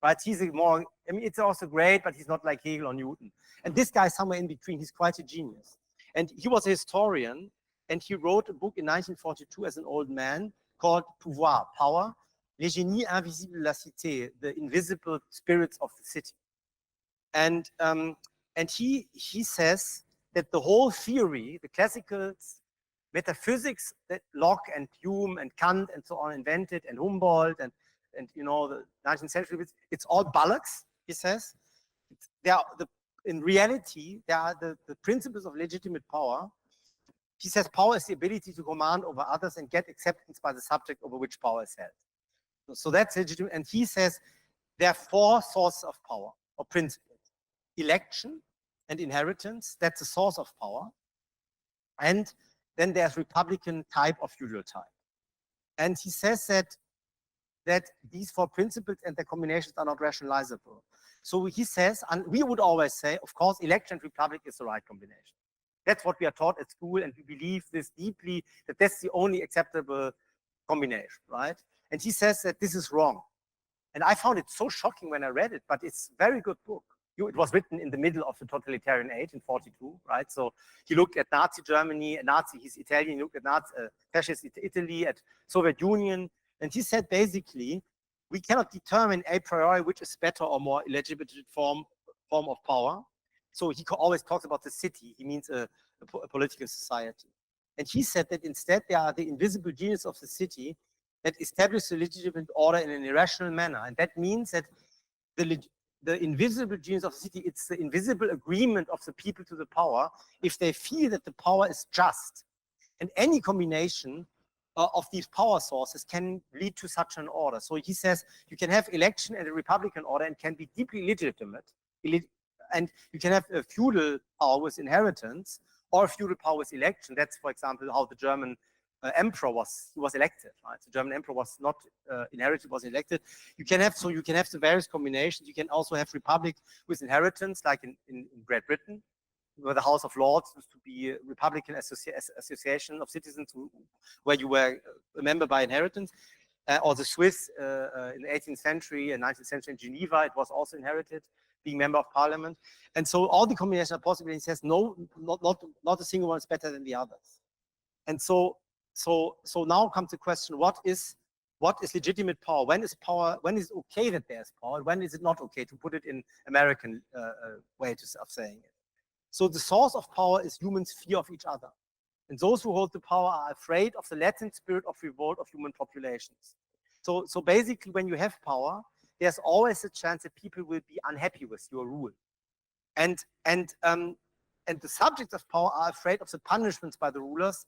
Right? He's it's also great, but he's not like Hegel or Newton. And this guy is somewhere in between. He's quite a genius. And he was a historian, and he wrote a book in 1942 as an old man called Pouvoir, Power, Les génies invisibles de la cité, the invisible spirits of the city. And he says that the whole theory, the classical metaphysics that Locke and Hume and Kant and so on invented, and Humboldt and you know, the 19th century, it's all bollocks. he says, there are in reality, there are the principles of legitimate power. He says power is the ability to command over others and get acceptance by the subject over which power is held. So that's legitimate. And he says there are 4 sources of power or principles. Election and inheritance, that's a source of power. And then there's Republican type of feudal type. And he says that these 4 principles and their combinations are not rationalizable. So he says, and we would always say, of course, election and republic is the right combination. That's what we are taught at school, and we believe this deeply, that that's the only acceptable combination, right? And he says that this is wrong. And I found it so shocking when I read it, but it's a very good book. It was written in the middle of the totalitarian age in 42, right? So he looked at Nazi Germany, he's Italian, he looked at fascist Italy, at Soviet Union, and he said basically, we cannot determine a priori which is better or more illegitimate form of power. So he always talks about the city, he means a political society. And he said that instead they are the invisible genius of the city that establish the legitimate order in an irrational manner. And that means that the invisible genius of the city, it's the invisible agreement of the people to the power if they feel that the power is just. And any combination of these power sources can lead to such an order. So he says you can have election and a republican order and can be deeply illegitimate. And you can have a feudal power with inheritance or a feudal power with election. That's, for example, how the German emperor was elected, right? The German emperor was not inherited, was elected. You can have the various combinations. You can also have republic with inheritance, like in Great Britain, where the House of Lords used to be a Republican association of citizens where you were a member by inheritance. Or the Swiss in the 18th century and 19th century in Geneva, it was also inherited, being member of parliament. And so all the combinations are possible. He says, no, not a single one is better than the others. And so now comes the question, what is legitimate power? When is it okay that there's power? When is it not okay, to put it in American way of saying it? So the source of power is humans' fear of each other. And those who hold the power are afraid of the latent spirit of revolt of human populations. So basically, when you have power, there's always a chance that people will be unhappy with your rule. And the subjects of power are afraid of the punishments by the rulers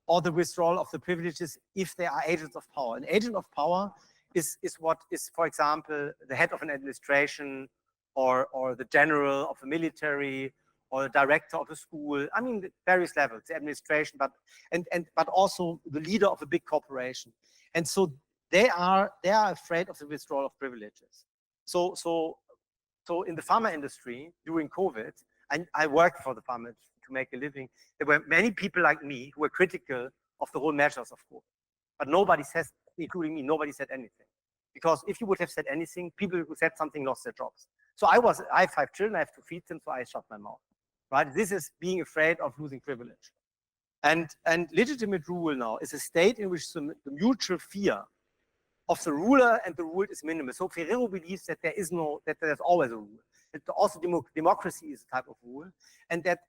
or the withdrawal of the privileges if they are agents of power. An agent of power is what is, for example, the head of an administration or the general of the military or the director of a school. I mean, various levels, the administration, but also the leader of a big corporation. And so they are afraid of the withdrawal of privileges. So in the pharma industry during COVID, and I worked for the pharma to make a living, there were many people like me who were critical of the whole measures of COVID. But nobody says, including me, nobody said anything. Because if you would have said anything, people who said something lost their jobs. So I have 5 children, I have to feed them, so I shut my mouth. Right? This is being afraid of losing privilege. And legitimate rule now is a state in which the mutual fear of the ruler and the ruled is minimal. So Ferrero believes that there's always a rule. That also democracy is a type of rule, and that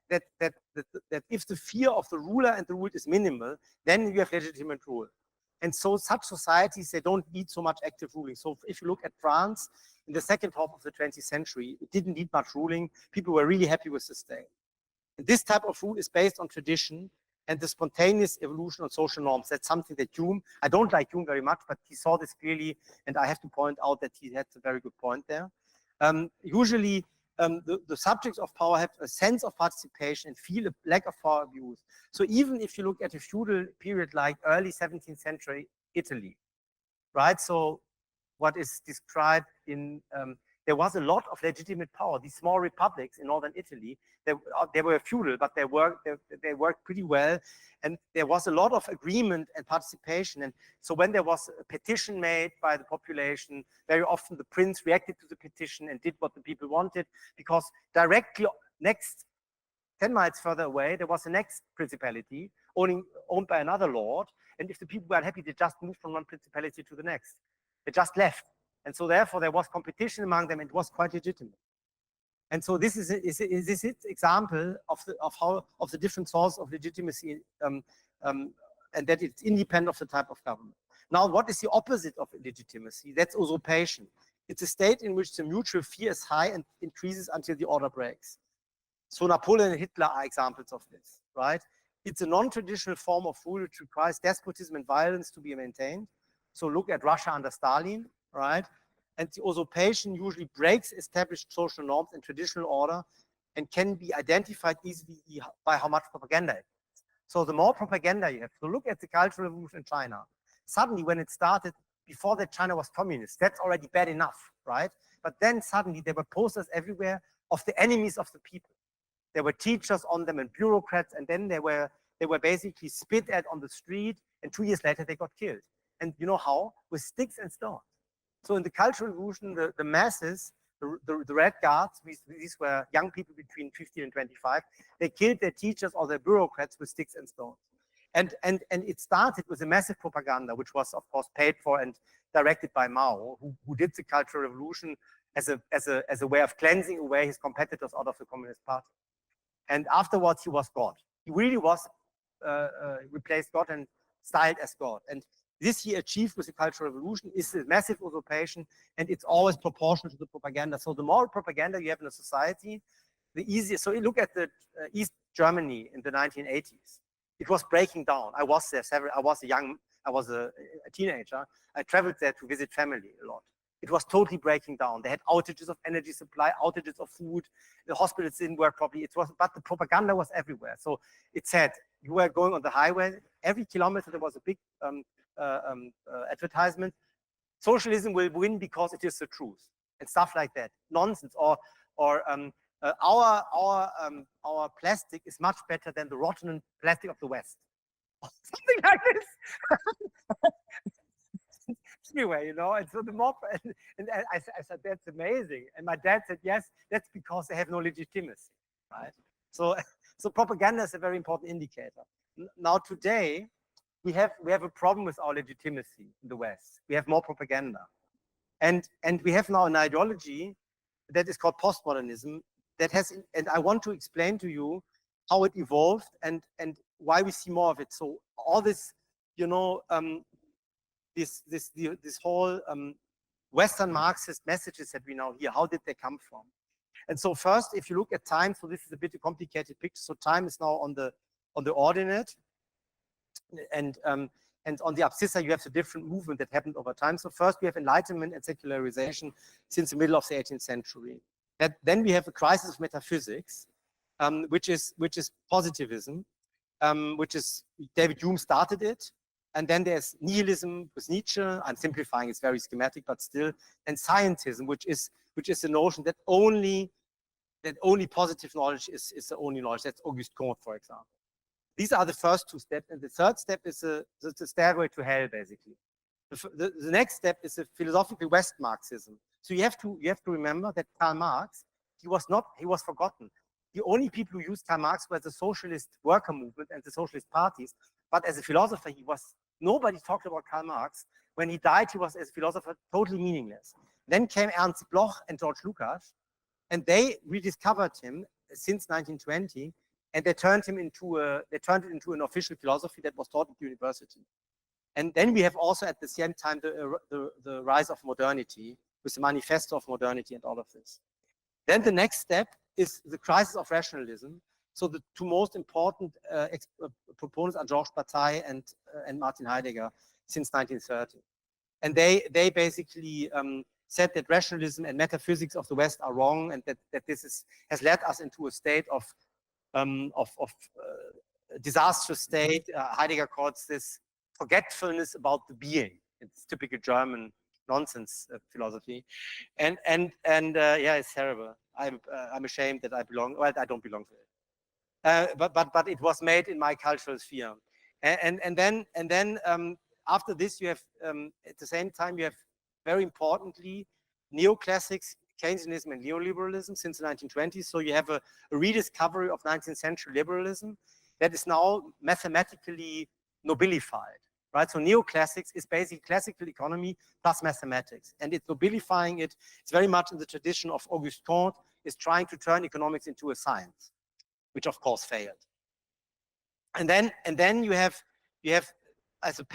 if the fear of the ruler and the ruled is minimal, then you have legitimate rule. And so such societies, they don't need so much active ruling. So if you look at France in the second half of the 20th century, it didn't need much ruling. People were really happy with the state. And this type of rule is based on tradition and the spontaneous evolution of social norms. That's something that Hume, I don't like Hume very much, but he saw this clearly, and I have to point out that he had a very good point there. Usually, the subjects of power have a sense of participation and feel a lack of power abuse. So even if you look at a feudal period like early 17th century Italy, right? So what is described in, there was a lot of legitimate power. These small republics in northern Italy, they were feudal, but they worked pretty well. And there was a lot of agreement and participation. And so when there was a petition made by the population, very often the prince reacted to the petition and did what the people wanted, because directly next 10 miles further away, there was the next principality owned by another lord. And if the people were unhappy, they just moved from one principality to the next. They just left. And so therefore there was competition among them, and it was quite legitimate. And so this is an example of the different sources of legitimacy, and that it's independent of the type of government. Now, what is the opposite of legitimacy? That's usurpation. It's a state in which the mutual fear is high and increases until the order breaks. So Napoleon and Hitler are examples of this, right? It's a non-traditional form of rule which requires despotism and violence to be maintained. So look at Russia under Stalin, right? And the usurpation usually breaks established social norms and traditional order and can be identified easily by how much propaganda it is. So the more propaganda you have, so look at the Cultural Revolution in China. Suddenly when it started, before that China was communist, that's already bad enough, right? But then suddenly there were posters everywhere of the enemies of the people. There were teachers on them and bureaucrats, and then they were basically spit at on the street, and 2 years later they got killed. And you know how? With sticks and stones. So in the Cultural Revolution, the masses, the Red Guards, these were young people between 15 and 25, they killed their teachers or their bureaucrats with sticks and stones. And it started with a massive propaganda, which was, of course, paid for and directed by Mao, who did the Cultural Revolution as a way of cleansing away his competitors out of the Communist Party. And afterwards, he was God. He really was replaced God and styled as God. And this he achieved with the Cultural Revolution is a massive usurpation, and it's always proportional to the propaganda. So the more propaganda you have in a society, the easier. So you look at the East Germany in the 1980s. It was breaking down. I was there I was a teenager. I traveled there to visit family a lot. It was totally breaking down. They had outages of energy supply, outages of food. The hospitals didn't work properly. But the propaganda was everywhere. So it said you were going on the highway. Every kilometer there was a big advertisement. Socialism will win because it is the truth and stuff like that. Nonsense. Or our plastic is much better than the rotten plastic of the West. Something like this. Anyway, you know, and so the more, and I said, that's amazing. And my dad said, yes, that's because they have no legitimacy, right? So propaganda is a very important indicator. Now today, we have a problem with our legitimacy in the West. We have more propaganda. And we have now an ideology that is called postmodernism that has, and I want to explain to you how it evolved and why we see more of it. So all this, you know, this whole Western Marxist messages that we now hear, how did they come from? And so first, if you look at time, so this is a bit a complicated picture. So time is now on the ordinate, and on the abscissa you have the different movement that happened over time. So first we have Enlightenment and secularization since the middle of the 18th century. Then we have a crisis of metaphysics, which is positivism, which is David Hume started it. And then there's nihilism with Nietzsche. I'm simplifying, it's very schematic, but still. And scientism, which is the notion that only positive knowledge is the only knowledge. That's Auguste Comte, for example. These are the first two steps. And the third step is the stairway to hell, basically. The next step is a philosophical West Marxism. So you have to remember that Karl Marx, he was forgotten. The only people who used Karl Marx were the socialist worker movement and the socialist parties. But as a philosopher, nobody talked about Karl Marx. When he died, he was, as a philosopher, totally meaningless. Then came Ernst Bloch and George Lukács, and they rediscovered him since 1920, and they turned it into an official philosophy that was taught at university. And then we have also at the same time the rise of modernity with the Manifesto of Modernity and all of this. Then the next step is the crisis of rationalism. So the two most important proponents are Georges Bataille and Martin Heidegger since 1930. And they basically said that rationalism and metaphysics of the West are wrong, and that this has led us into a state of disastrous state. Heidegger calls this forgetfulness about the being. It's typical German nonsense philosophy, and yeah, it's terrible. I'm ashamed that I belong. Well, I don't belong to it. But it was made in my cultural sphere, and then after this you have at the same time you have very importantly neoclassics, Keynesianism and neoliberalism since the 1920s. So you have a rediscovery of 19th century liberalism that is now mathematically nobilified, right? So neoclassics is basically classical economy plus mathematics, and it's nobilifying it. It's very much in the tradition of Auguste Comte, is trying to turn economics into a science, which of course failed. And then you have as a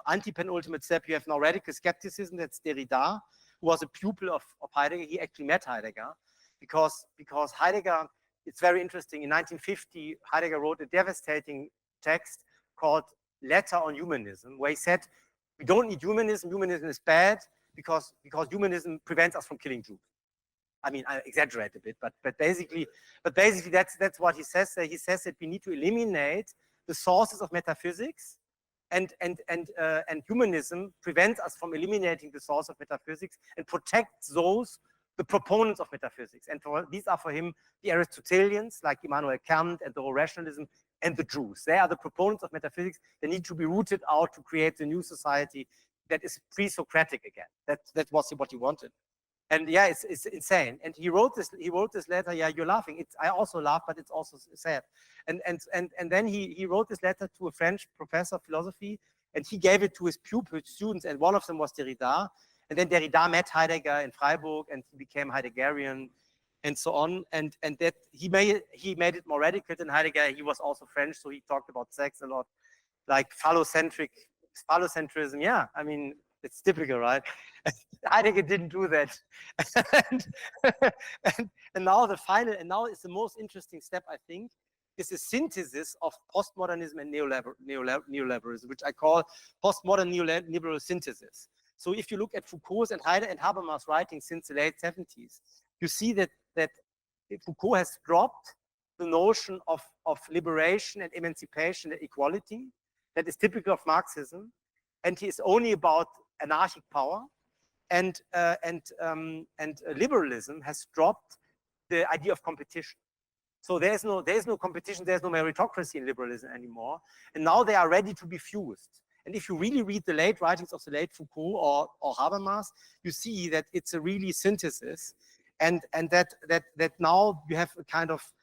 anti-penultimate step, you have now radical skepticism, that's Derrida, who was a pupil of Heidegger. He actually met Heidegger because Heidegger, it's very interesting. In 1950, Heidegger wrote a devastating text called Letter on Humanism, where he said, we don't need humanism. Humanism is bad because humanism prevents us from killing Jews. I mean, I exaggerate a bit, but basically that's what he says. He says that we need to eliminate the sources of metaphysics, and humanism prevents us from eliminating the source of metaphysics and protects the proponents of metaphysics. And these are for him the Aristotelians, like Immanuel Kant and the whole rationalism, and the Jews. They are the proponents of metaphysics. They need to be rooted out to create a new society that is pre-Socratic again. That was what he wanted. And yeah, it's insane. And he wrote this letter. Yeah, you're laughing. I also laugh, but it's also sad. And then he wrote this letter to a French professor of philosophy, and he gave it to his students, and one of them was Derrida. And then Derrida met Heidegger in Freiburg, and he became Heideggerian, and so on. And that he made it more radical than Heidegger. He was also French, so he talked about sex a lot, like phallocentrism. Yeah, I mean, it's typical, right? Heidegger didn't do that. and now it's the most interesting step, I think, is a synthesis of postmodernism and neoliberalism, which I call postmodern neoliberal synthesis. So if you look at Foucault's and Heidegger and Habermas' writings since the late 70s, you see that Foucault has dropped the notion of liberation and emancipation and equality that is typical of Marxism, and he is only about anarchic power, and liberalism has dropped the idea of competition. So there's no competition, there's no meritocracy in liberalism anymore, and now they are ready to be fused. And if you really read the late writings of the late Foucault or Habermas, you see that it's a really synthesis, and that now you have a kind of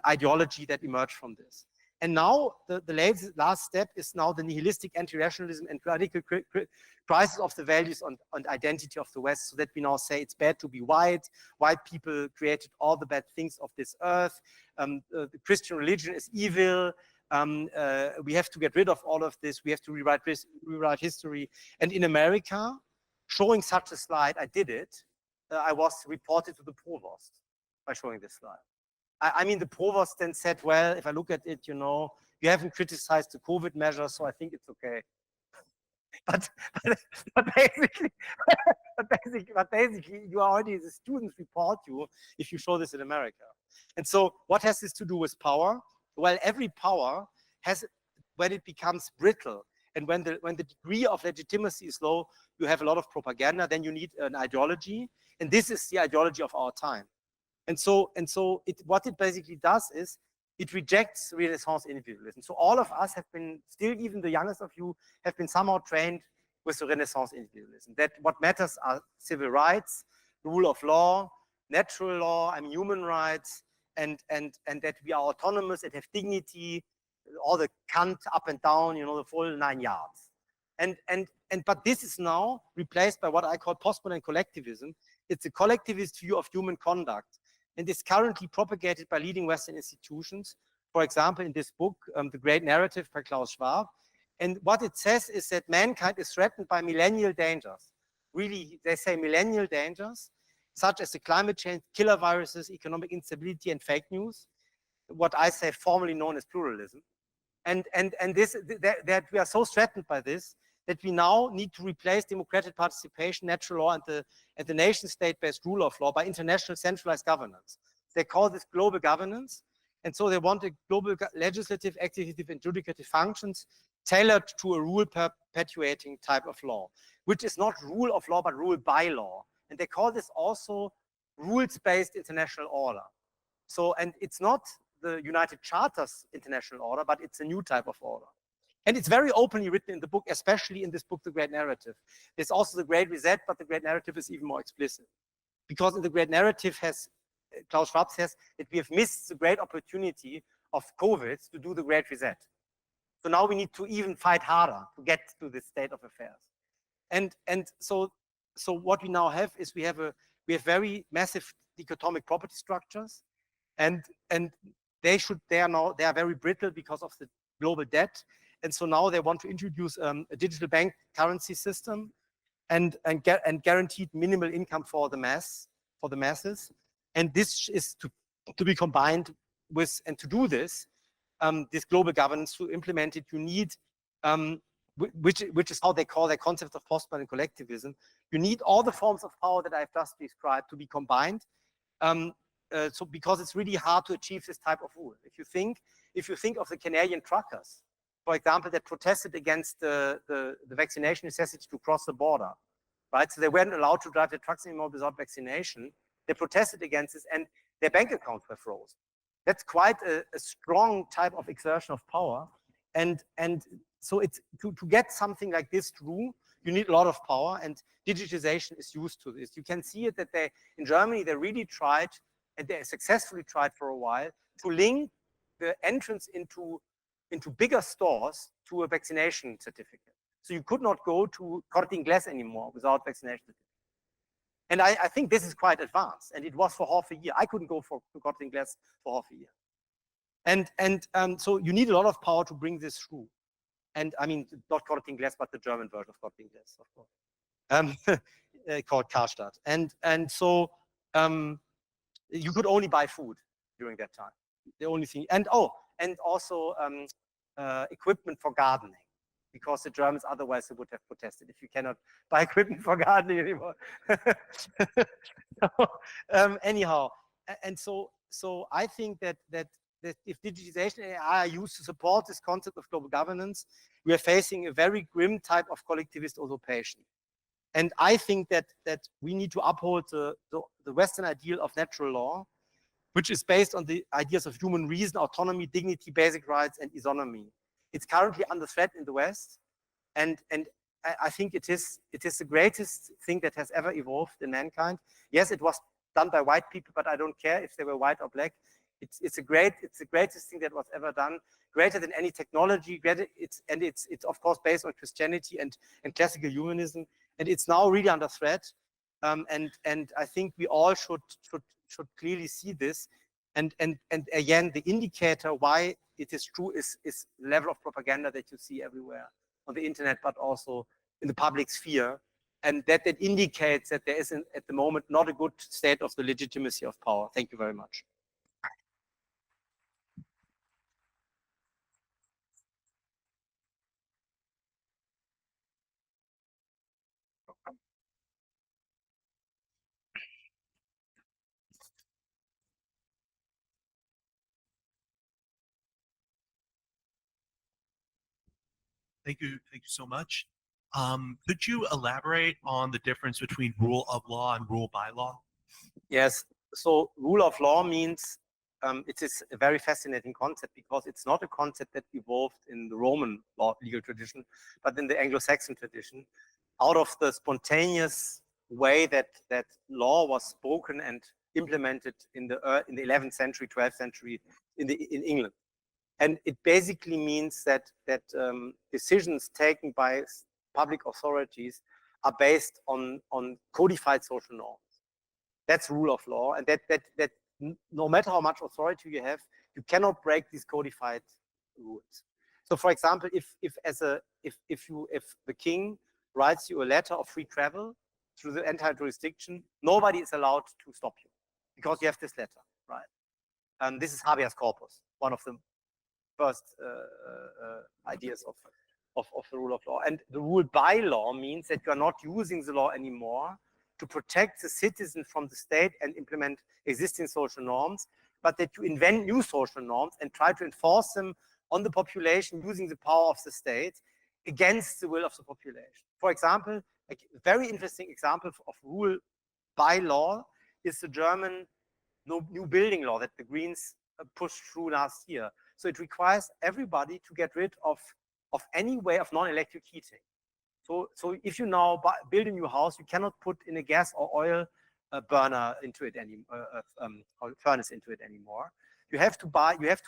ideology that emerged from this. And now the last step is now the nihilistic anti-rationalism and radical crisis of the values and identity of the West, so that we now say it's bad to be white. White people created all the bad things of this earth. The Christian religion is evil. We have to get rid of all of this. We have to rewrite history. And in America, showing such a slide, I did it. I was reported to the provost by showing this slide. I mean, the provost then said, well, if I look at it, you haven't criticized the COVID measures, so I think it's okay. But basically, you are already, the students report you if you show this in America. And so what has this to do with power? Well, every power has, when it becomes brittle, and when the degree of legitimacy is low, you have a lot of propaganda, then you need an ideology. And this is the ideology of our time. And so what it basically does is it rejects Renaissance individualism. So all of us have been, still even the youngest of you, have been somehow trained with the Renaissance individualism. That what matters are civil rights, rule of law, natural law, I mean human rights, and that we are autonomous and have dignity, all the Kant up and down, the full 9 yards. But this is now replaced by what I call postmodern collectivism. It's a collectivist view of human conduct, and is currently propagated by leading Western institutions. For example, in this book, The Great Narrative by Klaus Schwab. And what it says is that mankind is threatened by millennial dangers. Really, they say millennial dangers, such as the climate change, killer viruses, economic instability, and fake news, what I say formerly known as pluralism. And that we are so threatened by this that we now need to replace democratic participation, natural law, and the nation-state-based rule of law by international centralized governance. They call this global governance, and so they want a global legislative, executive, and judicative functions tailored to a rule-perpetuating type of law, which is not rule of law, but rule by law. And they call this also rules-based international order. So, and it's not the United Charter's international order, but it's a new type of order. And it's very openly written in the book, especially in this book, The Great Narrative. There's also The Great Reset, but The Great Narrative is even more explicit. Because in The Great Narrative, Klaus Schwab says that we have missed the great opportunity of COVID to do the Great Reset. So now we need to even fight harder to get to this state of affairs. And so what we now have is we have very massive dichotomic property structures, and they are very brittle because of the global debt. And so now they want to introduce a digital bank currency system, and guaranteed minimal income for the masses. And this is to be combined with, and to do this, this global governance, to implement it, you need, which is how they call their concept of postmodern collectivism. You need all the forms of power that I've just described to be combined. So because it's really hard to achieve this type of rule. If you think of the Canadian truckers, for example, that protested against the vaccination necessity to cross the border, right? So they weren't allowed to drive their trucks anymore without vaccination. They protested against this, and their bank accounts were frozen. That's quite a strong type of exertion of power. And so it's to get something like this through, you need a lot of power, and digitization is used to this. You can see it that in Germany, they really tried, and they successfully tried for a while, to link the entrance into bigger stores to a vaccination certificate. So you could not go to Corte Inglés anymore without vaccination certificate. And I think this is quite advanced, and it was for half a year. I couldn't go to Corte Inglés for half a year. And so you need a lot of power to bring this through. And I mean, not Corte Inglés, but the German version of Corte Inglés, of course, called Karstadt. And so you could only buy food during that time. The only thing, and also equipment for gardening, because the Germans otherwise would have protested if you cannot buy equipment for gardening anymore. Anyhow, and so I think that if digitization and AI are used to support this concept of global governance, we are facing a very grim type of collectivist usurpation. And I think that we need to uphold the Western ideal of natural law, which is based on the ideas of human reason, autonomy, dignity, basic rights, and isonomy. It's currently under threat in the West, and I think it is the greatest thing that has ever evolved in mankind. Yes, it was done by white people, but I don't care if they were white or black. It's the greatest thing that was ever done, greater than any technology. It's of course based on Christianity and classical humanism, and it's now really under threat. And I think we all should clearly see this. And again, the indicator why it is true is the level of propaganda that you see everywhere on the internet, but also in the public sphere. And that indicates that there is, at the moment, not a good state of the legitimacy of power. Thank you very much.
Thank you so much. Could you elaborate on the difference between rule of law and rule by law?
Yes. So rule of law means it is a very fascinating concept, because it's not a concept that evolved in the Roman legal tradition, but in the Anglo-Saxon tradition, out of the spontaneous way that law was spoken and implemented in the 11th century, 12th century in England. And it basically means that decisions taken by public authorities are based on codified social norms. That's rule of law, and that no matter how much authority you have, you cannot break these codified rules. So, for example, if the king writes you a letter of free travel through the entire jurisdiction, nobody is allowed to stop you because you have this letter, right? And this is habeas corpus, one of the first ideas of the rule of law. And the rule by law means that you are not using the law anymore to protect the citizen from the state and implement existing social norms, but that you invent new social norms and try to enforce them on the population using the power of the state against the will of the population. For example, a very interesting example of rule by law is the German new building law that the Greens pushed through last year. So it requires everybody to get rid of any way of non-electric heating. So if you now build a new house, you cannot put in a gas or oil burner into it or furnace into it anymore. You have to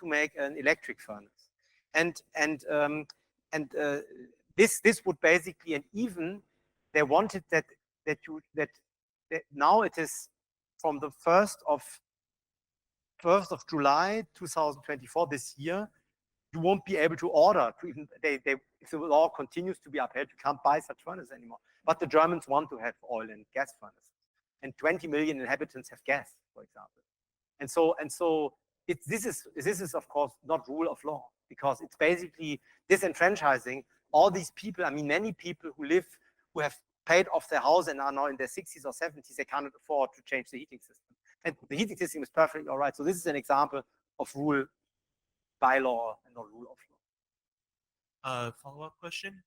make an electric furnace, and this would basically, and even they wanted that now it is from the 1st of July 2024 this year, you won't be able to order to even they if the law continues to be upheld, you can't buy such furnaces anymore. But the Germans want to have oil and gas furnaces, and 20 million inhabitants have gas, for example. And so this is of course not rule of law, because it's basically disenfranchising all these people. I mean, many people who have paid off their house and are now in their 60s or 70s, they cannot afford to change the heating system. And the heating system is perfectly all right. So this is an example of rule by law and not rule of law.
Follow-up question.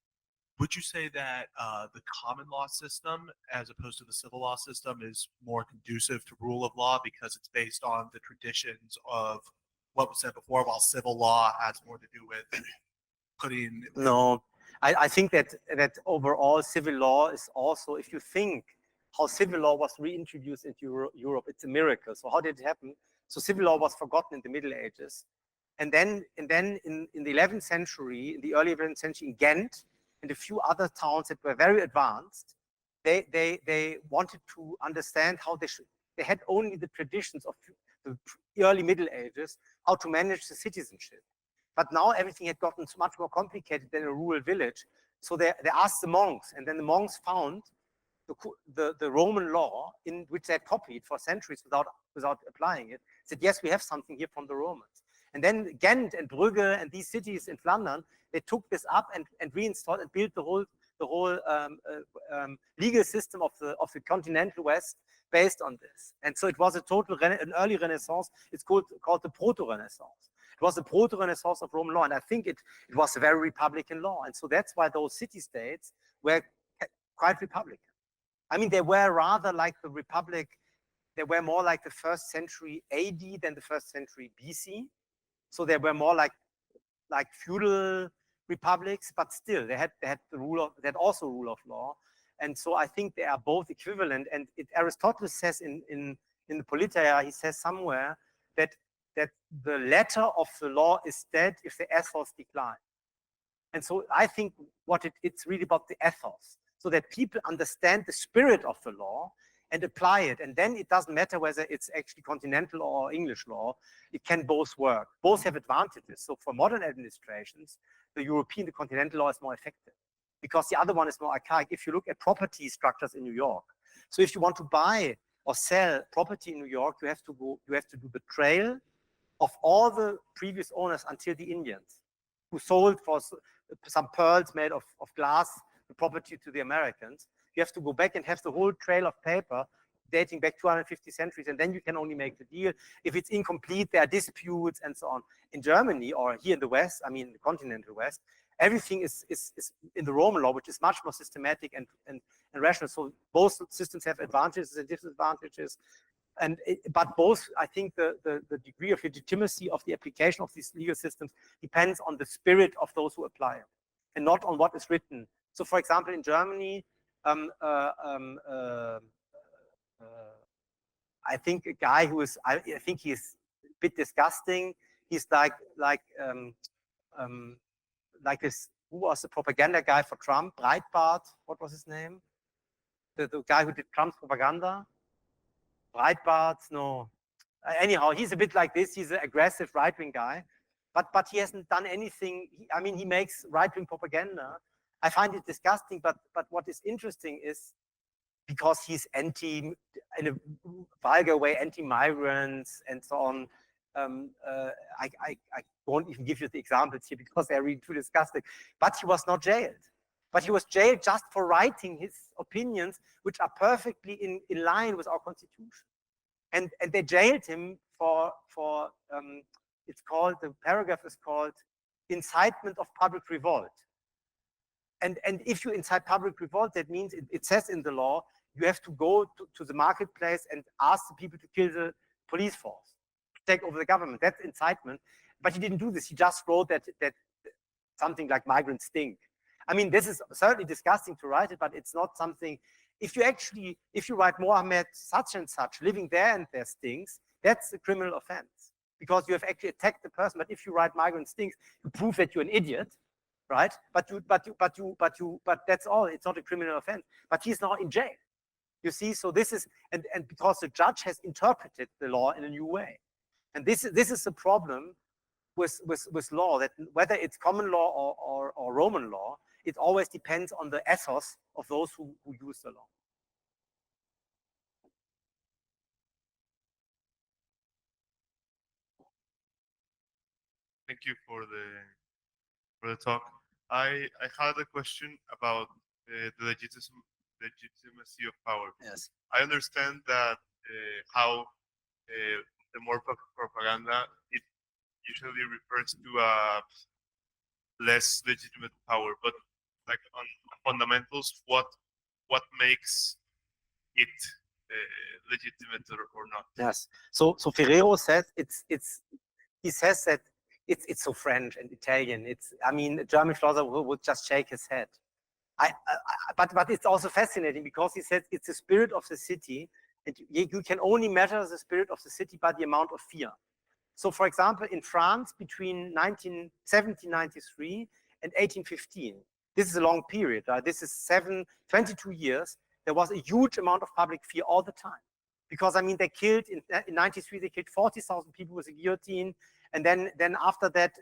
Would you say that the common law system, as opposed to the civil law system, is more conducive to rule of law because it's based on the traditions of what was said before, while civil law has more to do with putting...
No, I think that overall civil law is also, if you think how civil law was reintroduced into Europe, it's a miracle. So how did it happen? So civil law was forgotten in the Middle Ages. And then in the 11th century, in the early 11th century, in Ghent, and a few other towns that were very advanced, they wanted to understand how they had only the traditions of the early Middle Ages, how to manage the citizenship. But now everything had gotten so much more complicated than a rural village. So they asked the monks, and then the monks found the Roman law, in which they had copied for centuries without applying it, said, yes, we have something here from the Romans. And then Ghent and Brugge and these cities in Flanders, they took this up and reinstalled and built the whole legal system of the continental West based on this. And so it was an early Renaissance. It's called the Proto-Renaissance. It was the Proto-Renaissance of Roman law, and I think it was a very Republican law. And so that's why those city-states were quite Republican. I mean, they were rather like the Republic. They were more like the 1st century AD than the 1st century BC. So they were more like feudal republics, but still they had also rule of law. And so I think they are both equivalent. And Aristotle says in the Politeia, he says somewhere that the letter of the law is dead if the ethos decline. And so I think it's really about the ethos, so that people understand the spirit of the law and apply it. And then it doesn't matter whether it's actually continental or English law. It can both work. Both have advantages. So for modern administrations, the European, the continental law is more effective, because the other one is more archaic. If you look at property structures in New York, so if you want to buy or sell property in New York, you have to do the trail of all the previous owners until the Indians, who sold for some pearls made of glass the property to the Americans. You have to go back and have the whole trail of paper dating back 250 centuries, and then you can only make the deal. If it's incomplete, there are disputes and so on. In Germany, or here in the West, I mean the continental West, everything is in the Roman law, which is much more systematic and rational. So both systems have advantages and disadvantages. But both, I think the degree of legitimacy of the application of these legal systems depends on the spirit of those who apply it, and not on what is written. So for example, in Germany, I think a guy who is, I think he's a bit disgusting. He's like this, who was the propaganda guy for Trump? Breitbart, what was his name? The guy who did Trump's propaganda? Breitbart, no. Anyhow, he's a bit like this. He's an aggressive right-wing guy, but he hasn't done anything. I mean, he makes right-wing propaganda. I find it disgusting, but what is interesting is, because he's in a vulgar way, anti-migrants and so on. I won't even give you the examples here because they're really too disgusting. But he was not jailed. But he was jailed just for writing his opinions, which are perfectly in line with our constitution. And they jailed him for it's called, the paragraph is called incitement of public revolt. And if you incite public revolt, that means it says in the law, you have to go to the marketplace and ask the people to kill the police force, to take over the government. That's incitement. But he didn't do this. He just wrote that something like migrants stink. I mean, this is certainly disgusting to write it, but it's not something. If you write Mohammed such and such living there and there stinks, that's a criminal offense, because you have actually attacked the person. But if you write migrant stinks, you prove that you're an idiot, right? But that's all. It's not a criminal offense. But he's now in jail. You see, so this is, and because the judge has interpreted the law in a new way, and this is the problem with law, that whether it's common law or Roman law, it always depends on the ethos of those who use the law.
Thank you for the talk. I had a question about the legitimacy of power.
Yes.
I understand that how the more propaganda, it usually refers to a less legitimate power, but like on fundamentals, what makes it legitimate or not?
Yes. So Ferrero says he says that it's so French and Italian. I mean, a German philosopher would just shake his head. But it's also fascinating because he says it's the spirit of the city, and you can only measure the spirit of the city by the amount of fear. So, for example, in France between 1793 and 1815, this is a long period. This is 22 years. There was a huge amount of public fear all the time, because I mean they killed in 93 they killed 40,000 people with a guillotine, and then after that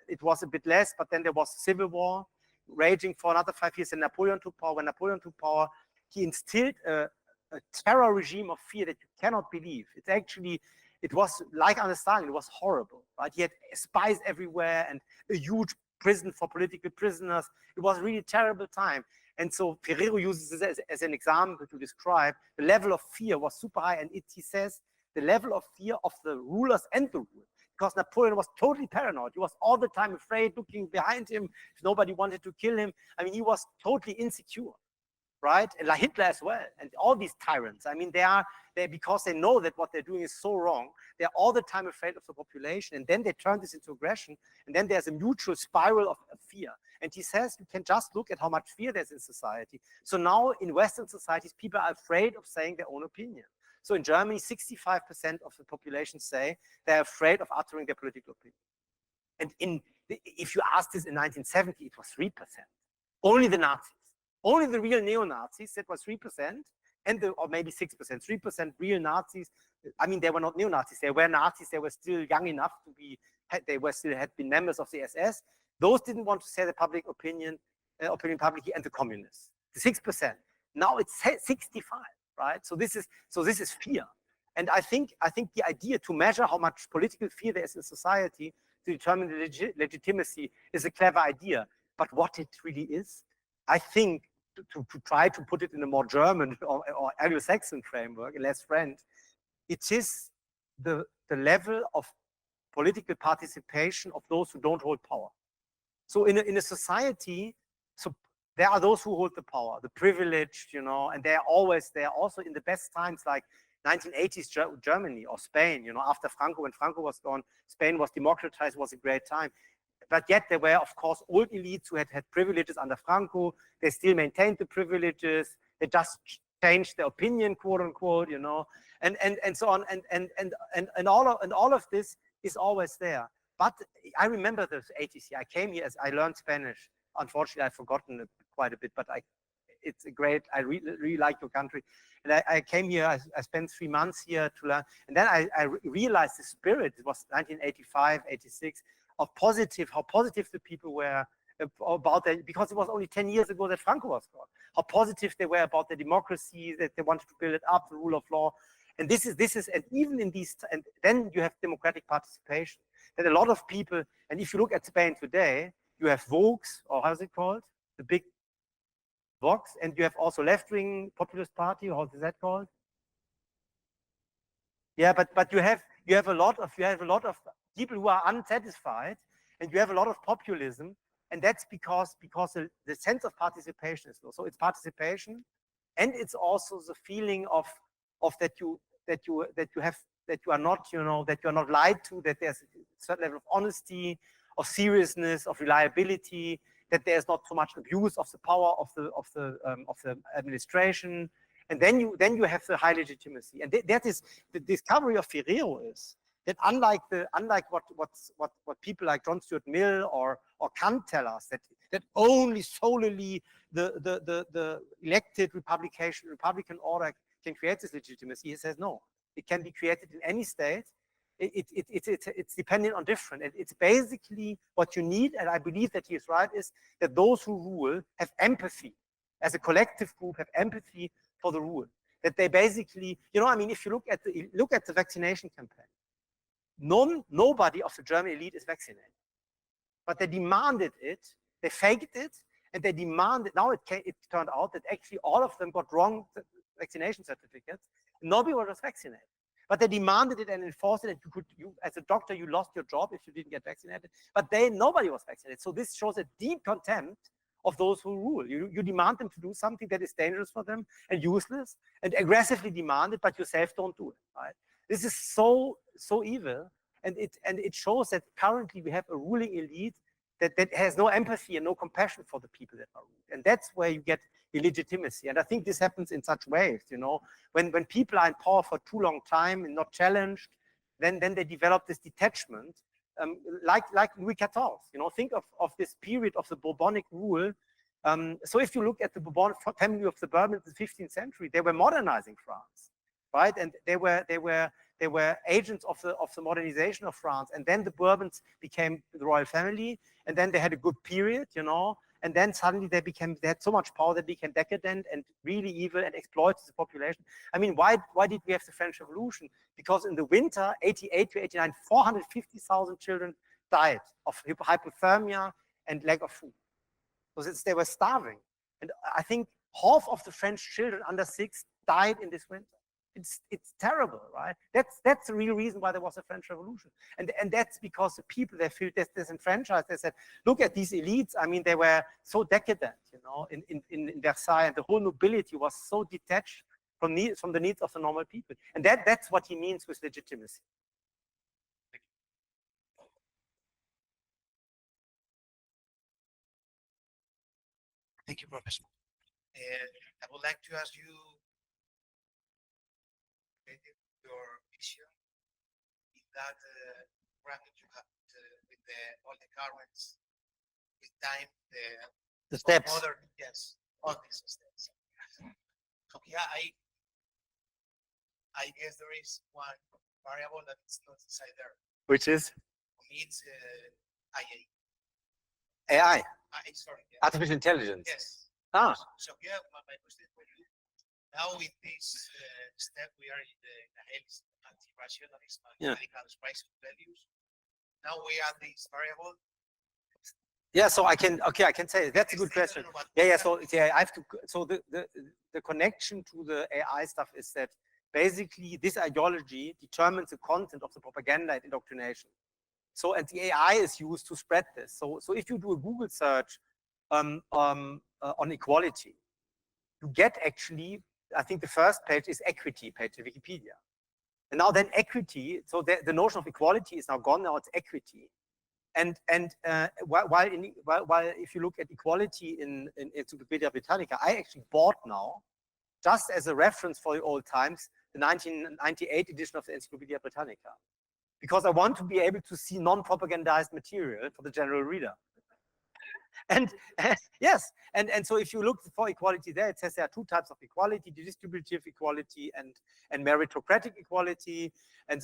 it was a bit less, but then there was a civil war raging for another 5 years, and Napoleon took power. When Napoleon took power, he instilled a terror regime of fear that you cannot believe. It was like under Stalin, it was horrible, right? He had spies everywhere and a huge prison for political prisoners. It was a really terrible time. And so Ferrero uses this as an example to describe the level of fear was super high. And he says the level of fear of the rulers and the ruled, because Napoleon was totally paranoid. He was all the time afraid, looking behind him if nobody wanted to kill him. I mean, he was totally insecure, right? And like Hitler as well, and all these tyrants. I mean, they because they know that what they're doing is so wrong, they're all the time afraid of the population, and then they turn this into aggression, and then there's a mutual spiral of fear. And he says you can just look at how much fear there's in society. So now in Western societies, people are afraid of saying their own opinion. So in Germany, 65% of the population say they're afraid of uttering their political opinion. And if you asked this in 1970, it was 3%. Only the Nazis. Only the real neo-Nazis, that was 3%, or maybe 6%, 3% real Nazis. I mean, they were not neo-Nazis. They were Nazis. They were still young enough to be, had been members of the SS. Those didn't want to say the public opinion publicly, and the communists. The 6%. Now it's 65, right? So this is fear. And I think the idea to measure how much political fear there is in society to determine the legitimacy is a clever idea. But what it really is, I think, to try to put it in a more German or Anglo-Saxon framework, less French, it is the level of political participation of those who don't hold power. So in a society, so there are those who hold the power, the privileged, you know, and they're also in the best times, like 1980s Germany or Spain, you know, after Franco, when Franco was gone, Spain was democratized, was a great time. But yet there were, of course, old elites who had privileges under Franco. They still maintained the privileges. They just changed their opinion, quote unquote, you know, and so on. And all of this is always there. But I remember the 80s here. I came here as I learned Spanish. Unfortunately, I've forgotten it quite a bit, but it's a great, I really like your country. And I came here, I spent 3 months here to learn. And then I realized the spirit, it was 1985, 86, of how positive the people were about that, because it was only 10 years ago that Franco was gone. How positive they were about the democracy, that they wanted to build it up, the rule of law. And this is, and even in these, and then you have democratic participation. That a lot of people, and if you look at Spain today, you have Vox, or how's it called? The big Vox, and you have also left-wing populist party, how is that called? Yeah, but you have a lot of people who are unsatisfied, and you have a lot of populism, and that's because the sense of participation is low. So it's participation, and it's also the feeling of that you are not, you know, that you're not lied to, that there's a certain level of honesty, of seriousness, of reliability, that there's not so much abuse of the power of the administration. And then you have the high legitimacy, and that is the discovery of Ferrero, is that unlike what people like John Stuart Mill or Kant tell us, that only solely the elected Republican order can create this legitimacy, he says no, it can be created in any state, it's dependent on different. It's basically what you need, and I believe that he is right, is that those who rule have empathy, as a collective group, have empathy for the rule. That they basically, you know, I mean, if you look at the vaccination campaign, nobody of the German elite is vaccinated, but they demanded it, they faked it, and they demanded. Now it turned out that actually all of them got wrong vaccination certificates. Nobody was vaccinated, but they demanded it and enforced it. And you as a doctor, you lost your job if you didn't get vaccinated. But nobody was vaccinated. So this shows a deep contempt of those who rule. You demand them to do something that is dangerous for them and useless, and aggressively demand it, but yourself don't do it. Right? This is so evil, and it shows that currently we have a ruling elite that has no empathy and no compassion for the people that are ruled, and that's where you get illegitimacy. And I think this happens in such ways. You know, when people are in power for too long time and not challenged, then they develop this detachment. Like Louis XIV, you know, think of this period of the Bourbonic rule. So if you look at the Bourbon family of the Bourbons in the 15th century, they were modernizing France, right? And they were agents of the modernization of France. And then the Bourbons became the royal family, and then they had a good period, you know. And then suddenly they had so much power that they became decadent and really evil and exploited the population. I mean, why did we have the French Revolution? Because in the winter, 88 to 89, 450,000 children died of hypothermia and lack of food. So they were starving. And I think half of the French children under 6 died in this winter. It's terrible, right? That's the real reason why there was a French Revolution, and that's because the people, they feel disenfranchised. They said, look at these elites. I mean, they were so decadent, you know, in Versailles, and the whole nobility was so detached from the needs of the normal people, and that's what he means with legitimacy.
Thank you, Professor. I would like to ask you your vision in that bracket you have with all the currents, with time,
the steps.
Yes, all these steps. So yeah, I guess there is one variable that is not inside there.
Which is?
For me, it's AI.
AI.
Sorry. Yeah.
Artificial intelligence.
Yes.
Ah.
So yeah, my question for you. Now in this step, we are in the anti-rationalism and medical price values. Now we are this variable.
Yeah, so I can say that's a good question. Yeah. So yeah, I have to. So the connection to the AI stuff is that basically this ideology determines the content of the propaganda and indoctrination. So and the AI is used to spread this. So if you do a Google search on equality, you get actually, I think the first page is equity page in Wikipedia. And now then equity, so the notion of equality is now gone, now it's equity. And while if you look at equality in Encyclopedia Britannica, I actually bought now, just as a reference for the old times, the 1998 edition of the Encyclopedia Britannica, because I want to be able to see non-propagandized material for the general reader. And yes, and so if you look for equality there, it says there are 2 types of equality: distributive equality and meritocratic equality, and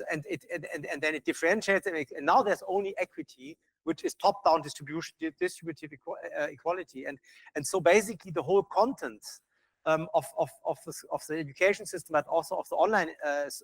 then it differentiates. And now there's only equity, which is top-down distributive equality, and so basically the whole content of the education system, but also of the online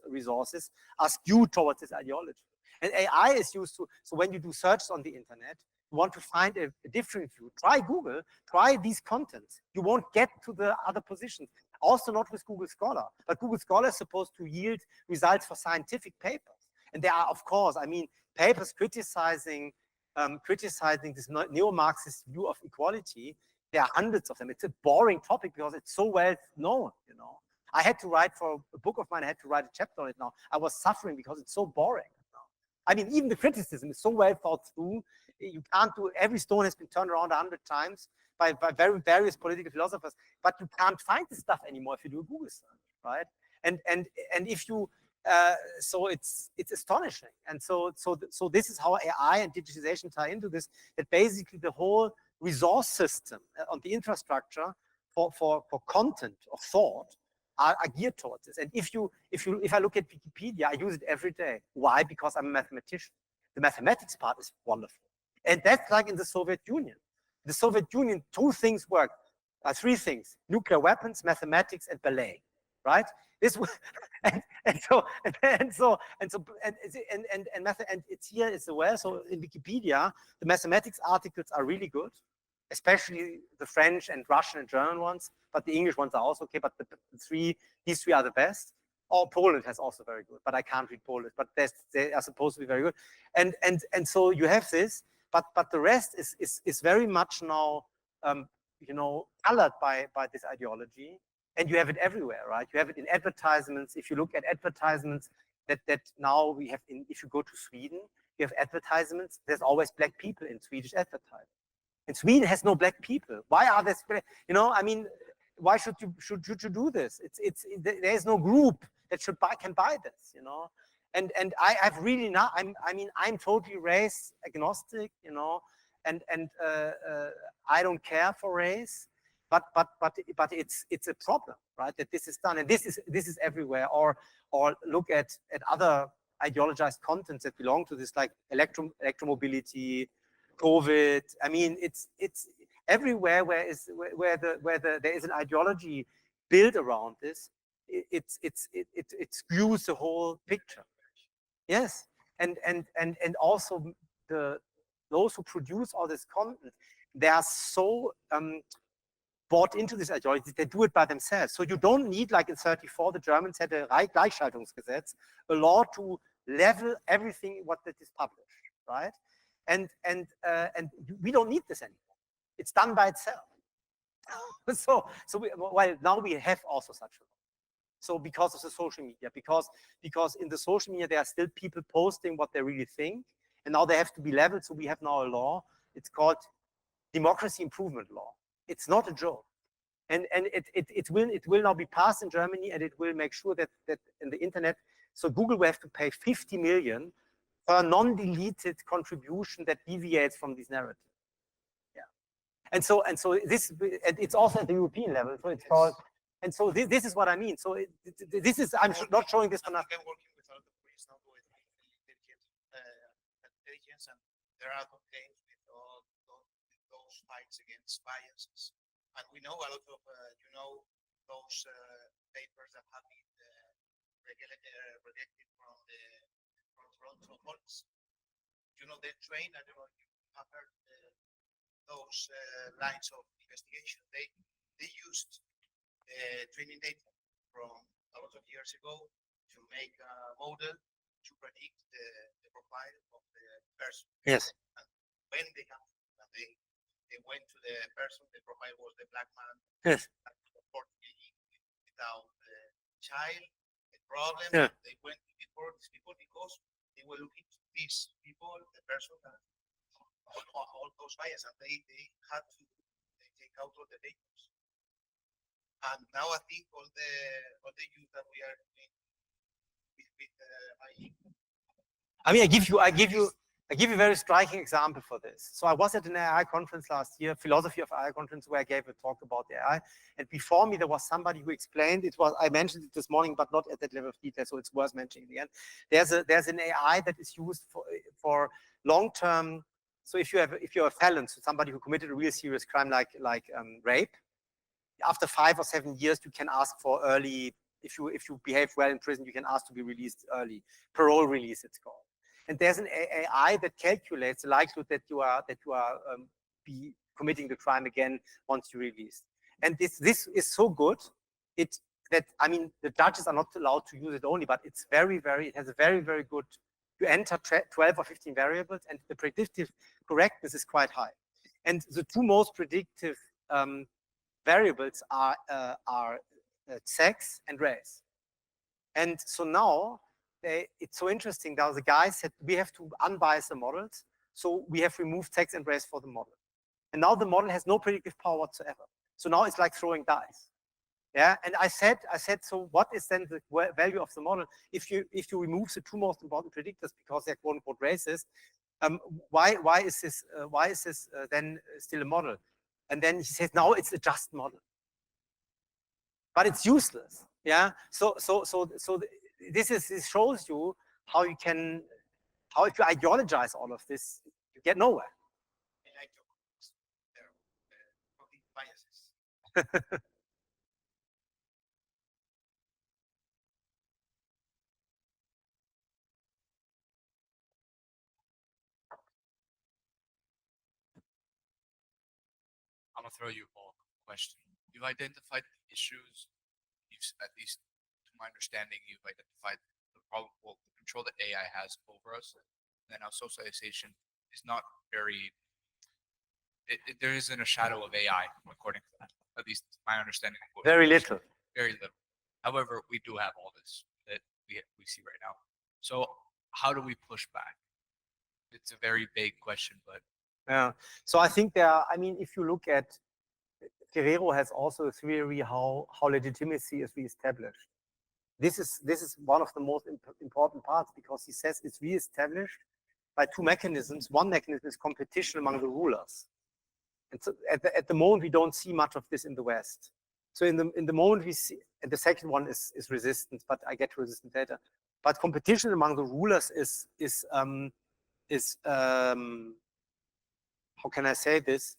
resources, are skewed towards this ideology. And AI is used to, so when you do searches on the internet, you want to find a different view, try Google, try these contents. You won't get to the other positions. Also not with Google Scholar, but Google Scholar is supposed to yield results for scientific papers. And there are, of course, I mean, papers criticizing this neo-Marxist view of equality. There are hundreds of them. It's a boring topic because it's so well known, you know. I had to write for a book of mine, I had to write a chapter on it now. I was suffering because it's so boring. I mean, even the criticism is so well thought through. You can't do, every stone has been turned around 100 times by various political philosophers, but you can't find this stuff anymore if you do a Google search, right? And if you, so it's astonishing. And so this is how AI and digitization tie into this, that basically the whole resource system on the infrastructure for content of thought are geared towards this. And if I look at Wikipedia, I use it every day. Why? Because I'm a mathematician. The mathematics part is wonderful. And that's like in the Soviet Union. The Soviet Union, two things work, three things: nuclear weapons, mathematics, and ballet, right? This and it's here as well. So in Wikipedia, the mathematics articles are really good, especially the French and Russian and German ones, but the English ones are also okay. But these three are the best. Or Poland has also very good, but I can't read Polish. But they are supposed to be very good. And so you have this, but the rest is very much now, you know, colored by this ideology. And you have it everywhere, right? You have it in advertisements. If you look at advertisements that now we have if you go to Sweden, you have advertisements. There's always black people in Swedish advertisements. And Sweden has no black people. Why are there, you know, I mean, why should you do this? There's no group that can buy this, you know. And I've really not, I'm totally race agnostic, you know, and I don't care for race. But it's a problem, right? That this is done, and this is everywhere. Or look at other ideologized contents that belong to this, like electromobility, COVID. I mean, it's everywhere where there is an ideology built around this. It skews the whole picture. Yes, and also those who produce all this content, they are so bought into this ideology, they do it by themselves. So you don't need, like in 34, the Germans had a Gleichschaltungsgesetz, a law to level everything what that is published, right? And we don't need this anymore. It's done by itself. Well, now we have also such a law. So because of the social media, because in the social media there are still people posting what they really think, and now they have to be leveled. So we have now a law. It's called Democracy Improvement Law. It's not a joke, and it will now be passed in Germany, and it will make sure that in the internet, so Google will have to pay 50 million for a non-deleted contribution that deviates from this narrative. Yeah, and so this, and it's also at the European level. So it's called, and so this is what I mean. So this is, I'm not showing this for nothing.
I'm working with a lot of police now with intelligence, and there are complaints with all those fights against biases. And we know a lot of, you know, those papers that have been rejected from Toronto police. You know, they train, I don't know if you have heard those lines of investigation. They used training data from a lot of years ago to make a model to predict the profile of the person.
Yes.
And when they have, they went to the person, the profile was the black man.
Yes.
Unfortunately, without the child, the problem.
Yeah.
They went to deport these people because they were looking to these people, the person that all those bias, and they had to take out all the papers. And now I think all the youth that we are doing with AI.
I mean, I give you a very striking example for this. So I was at an AI conference last year, philosophy of AI conference, where I gave a talk about the AI. And before me, there was somebody who explained it. I mentioned it this morning, but not at that level of detail, so it's worth mentioning again. There's an AI that is used for long-term. So if you're a felon, so somebody who committed a real serious crime like rape, after 5 or 7 years, you can ask for early. If you behave well in prison, you can ask to be released early. Parole release, it's called. And there's an AI that calculates the likelihood that you are be committing the crime again once you're released. And this is so good, that I mean, the judges are not allowed to use it only, but it's it has a very, very good. You enter 12 or 15 variables, and the predictive correctness is quite high. And the two most predictive variables are sex and race. And so now it's so interesting. Now the guy said we have to unbias the models, so we have removed sex and race for the model. And now the model has no predictive power whatsoever. So now it's like throwing dice. Yeah, and I said, so what is then the value of the model if you remove the two most important predictors because they're quote unquote racist? Why is this then still a model? And then he says, now it's a just model. But it's useless Yeah. So this shows you how you can, how if you ideologize all of this, you get nowhere.
I like your comments there, cognitive biases.
I'm gonna throw you a question. You've identified the issues. At least to my understanding, you've identified the probable the control that AI has over us. And our socialization is not very. There isn't a shadow of AI, according to that. At least my understanding. Of
Very little.
Very little. However, we do have all this that we see right now. So how do we push back? It's a very big question, but
yeah. So I think there are, I mean, if you look at, Ferrero has also a theory how legitimacy is reestablished. This is one of the most important parts, because he says it's reestablished by two mechanisms. One mechanism is competition among the rulers. And so at the moment, we don't see much of this in the West. So in the moment we see, and the second one is resistance, but I get to resistance later. But competition among the rulers is how can I say this?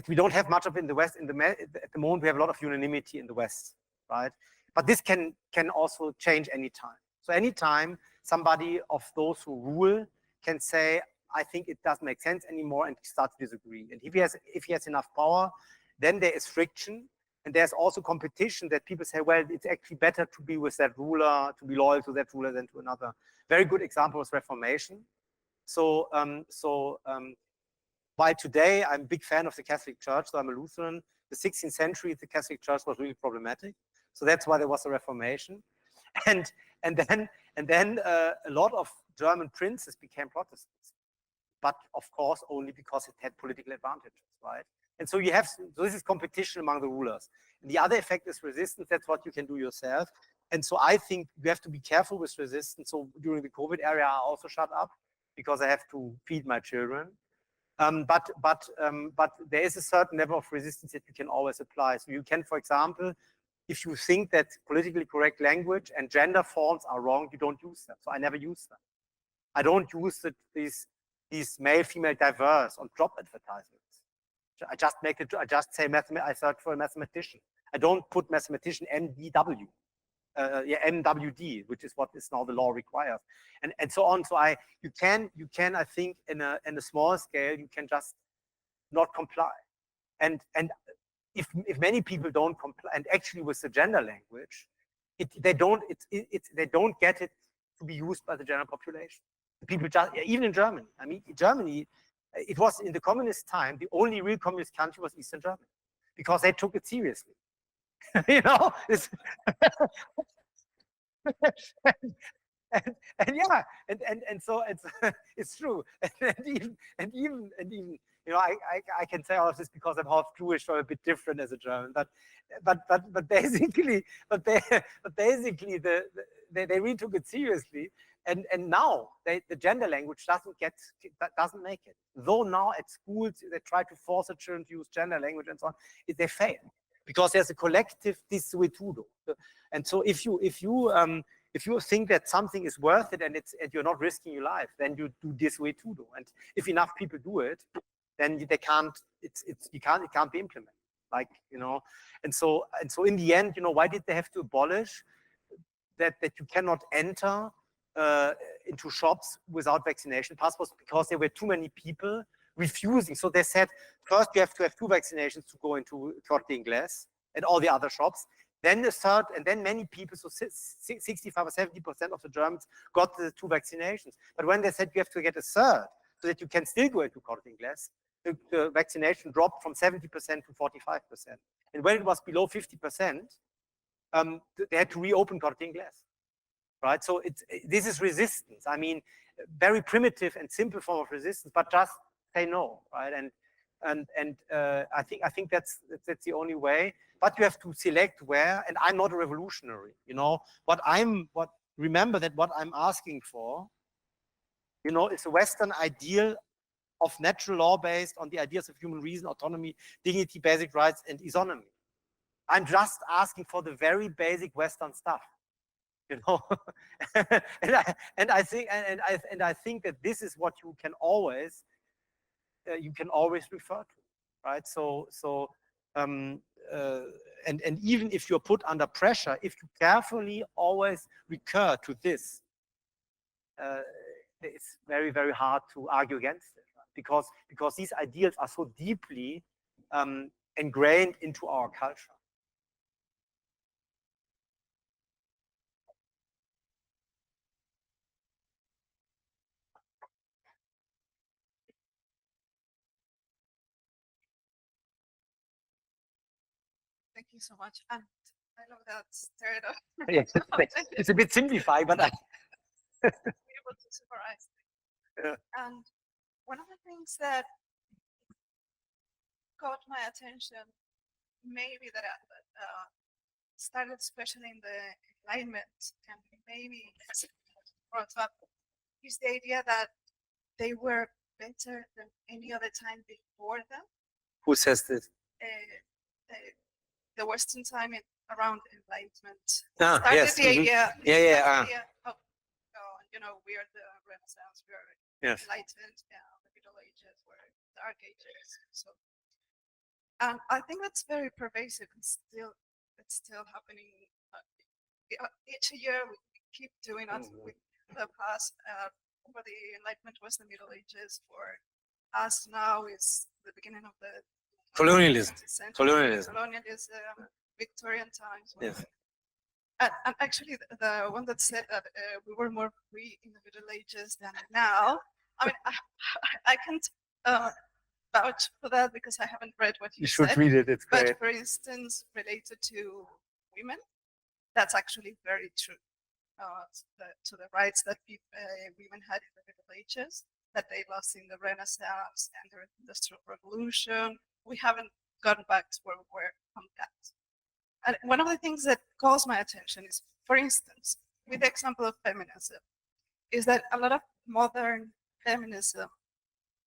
We don't have much of it in the West. At the moment, we have a lot of unanimity in the West, right? But this can also change anytime. So anytime somebody of those who rule can say, I think it doesn't make sense anymore, and start to disagree. And if he has enough power, then there is friction. And there's also competition that people say, well, it's actually better to be with that ruler, to be loyal to that ruler than to another. Very good example was Reformation. So while today I'm a big fan of the Catholic Church, so I'm a Lutheran, the 16th century, the Catholic Church was really problematic. So that's why there was a Reformation. And then a lot of German princes became Protestants, but of course only because it had political advantages, right? And so so this is competition among the rulers. And the other effect is resistance. That's what you can do yourself. And so I think you have to be careful with resistance. So during the COVID era, I also shut up because I have to feed my children. But there is a certain level of resistance that you can always apply. So you can, for example, if you think that politically correct language and gender forms are wrong, you don't use them. So I never use them. I don't use these male, female, diverse on job advertisements. I just say I search for a mathematician. I don't put mathematician MDW. MWD, which is what is now the law requires, and so on. So you can I think in a small scale you can just not comply, and if many people don't comply, and actually with the gender language, they don't get it to be used by the general population. People just, even in Germany. I mean, Germany, it was in the communist time, the only real communist country was Eastern Germany, because they took it seriously. You know, and yeah, and so it's true, and even you know, I can say all of this because I'm half Jewish, so I'm a bit different as a German, but basically they really took it seriously, and now the gender language doesn't make it. Though now at schools they try to force the children to use gender language and so on, they fail because there's a collective desuetudo. And so if you think that something is worth it and you're not risking your life, then you do desuetudo. And if enough people do it, then it can't be implemented. Like, you know, and so in the end, you know, why did they have to abolish that you cannot enter into shops without vaccination passports? Because there were too many people refusing. So they said, first you have to have 2 vaccinations to go into Corte Inglés and all the other shops. Then the third, and then many people, so 65 or 70% of the Germans got the 2 vaccinations. But when they said you have to get a third so that you can still go into Corte Inglés, the vaccination dropped from 70% to 45%. And when it was below 50%, they had to reopen Corte Inglés. Right? So this is resistance. I mean, very primitive and simple form of resistance, but just say no, right? And I think that's the only way. But you have to select where. And I'm not a revolutionary, you know. Remember that what I'm asking for, you know, is a Western ideal of natural law based on the ideas of human reason, autonomy, dignity, basic rights, and isonomy. I'm just asking for the very basic Western stuff, you know. and I think that this is what you can always refer to, right? And even if you're put under pressure, if you carefully always recur to this, it's very, very hard to argue against it, right? Because these ideals are so deeply ingrained into our culture.
Thank you so much. And I love that third of
Yes, it's a bit simplified, but
be able to summarize.
Yeah.
And one of the things that caught my attention, maybe that started especially in the Enlightenment, and maybe brought up, is the idea that they were better than any other time before them.
Who says this?
The Western time around Enlightenment
Ah,
started
yes.
the idea.
Yeah, yeah.
The idea of, you know, we are the Renaissance, we are
Yes.
Enlightened, the Middle Ages, we're Dark Ages. So, and I think that's very pervasive, and it's still happening. Each year we keep doing it with the past. For the Enlightenment was the Middle Ages. For us now is the beginning of the
Colonialism.
20th century,
Colonialism.
Victorian times.
Yes.
And actually, the one that said that we were more free in the Middle Ages than now. I mean, I can't vouch for that because I haven't read what
You
said.
should read it. It's great.
But for instance, related to women, that's actually very true. To the rights that women had in the Middle Ages, that they lost in the Renaissance and the Industrial Revolution. We haven't gotten back to where we were on that. And one of the things that calls my attention is, for instance, with the example of feminism, is that a lot of modern feminism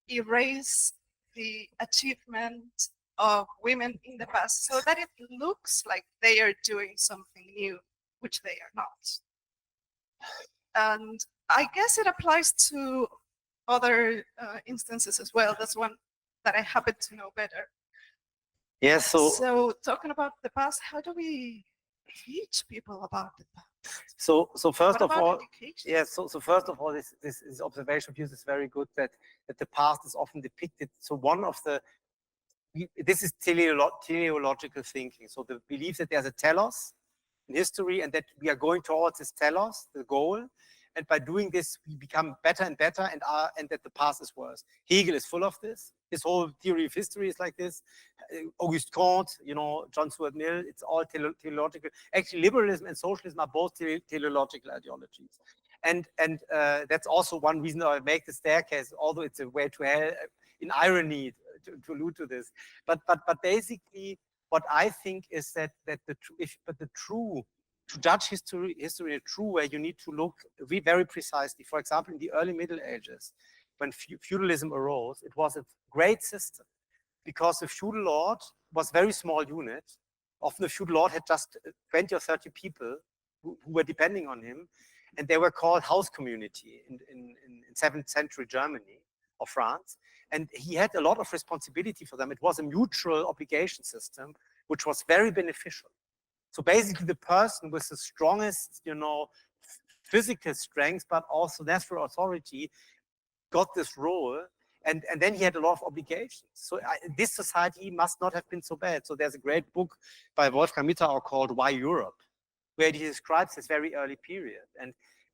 erase the achievement of women in the past so that it looks like they are doing something new, which they are not. And I guess it applies to other instances as well. That's one that I happen to know better.
Yes.
So talking about the past, how do we teach people about the past?
So first
What
of
about
all,
education?
yes. So first of all, this observation of yours is very good. That the past is often depicted. So one of the this is teleological thinking. So the belief that there's a telos in history and that we are going towards this telos, the goal, and by doing this we become better and better, and that the past is worse. Hegel is full of this. His whole theory of history is like this. Auguste Comte, you know, John Stuart Mill, it's all teleological. Actually, liberalism and socialism are both teleological ideologies. And that's also one reason I make the staircase, although it's a way to hell, in irony to allude to this. But basically, what I think is that to judge history in a true way, you need to look very precisely. For example, in the early Middle Ages, when feudalism arose, it was a great system because the feudal lord was a very small unit. Often the feudal lord had just 20 or 30 people who were depending on him, and they were called house community in 7th century Germany or France. And he had a lot of responsibility for them. It was a mutual obligation system, which was very beneficial. So basically the person with the strongest, you know, physical strength, but also natural authority got this role. And then he had a lot of obligations. So this society must not have been so bad. So there's a great book by Wolfgang Mittauer called Why Europe, where he describes this very early period.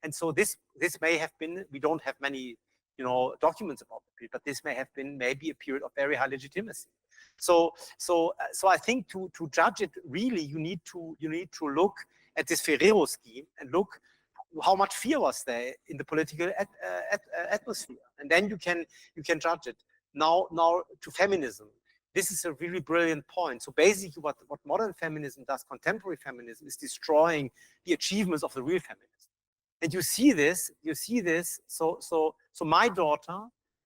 And so this may have been, we don't have many, you know, documents about the period, but this may have been maybe a period of very high legitimacy. So I think to judge it really, you need to look at this Ferrero scheme and look how much fear was there in the political atmosphere, and then you can judge it. Now to feminism, this is a really brilliant point. So basically, what modern feminism does, contemporary feminism, is destroying the achievements of the real feminism. And you see this. So my daughter,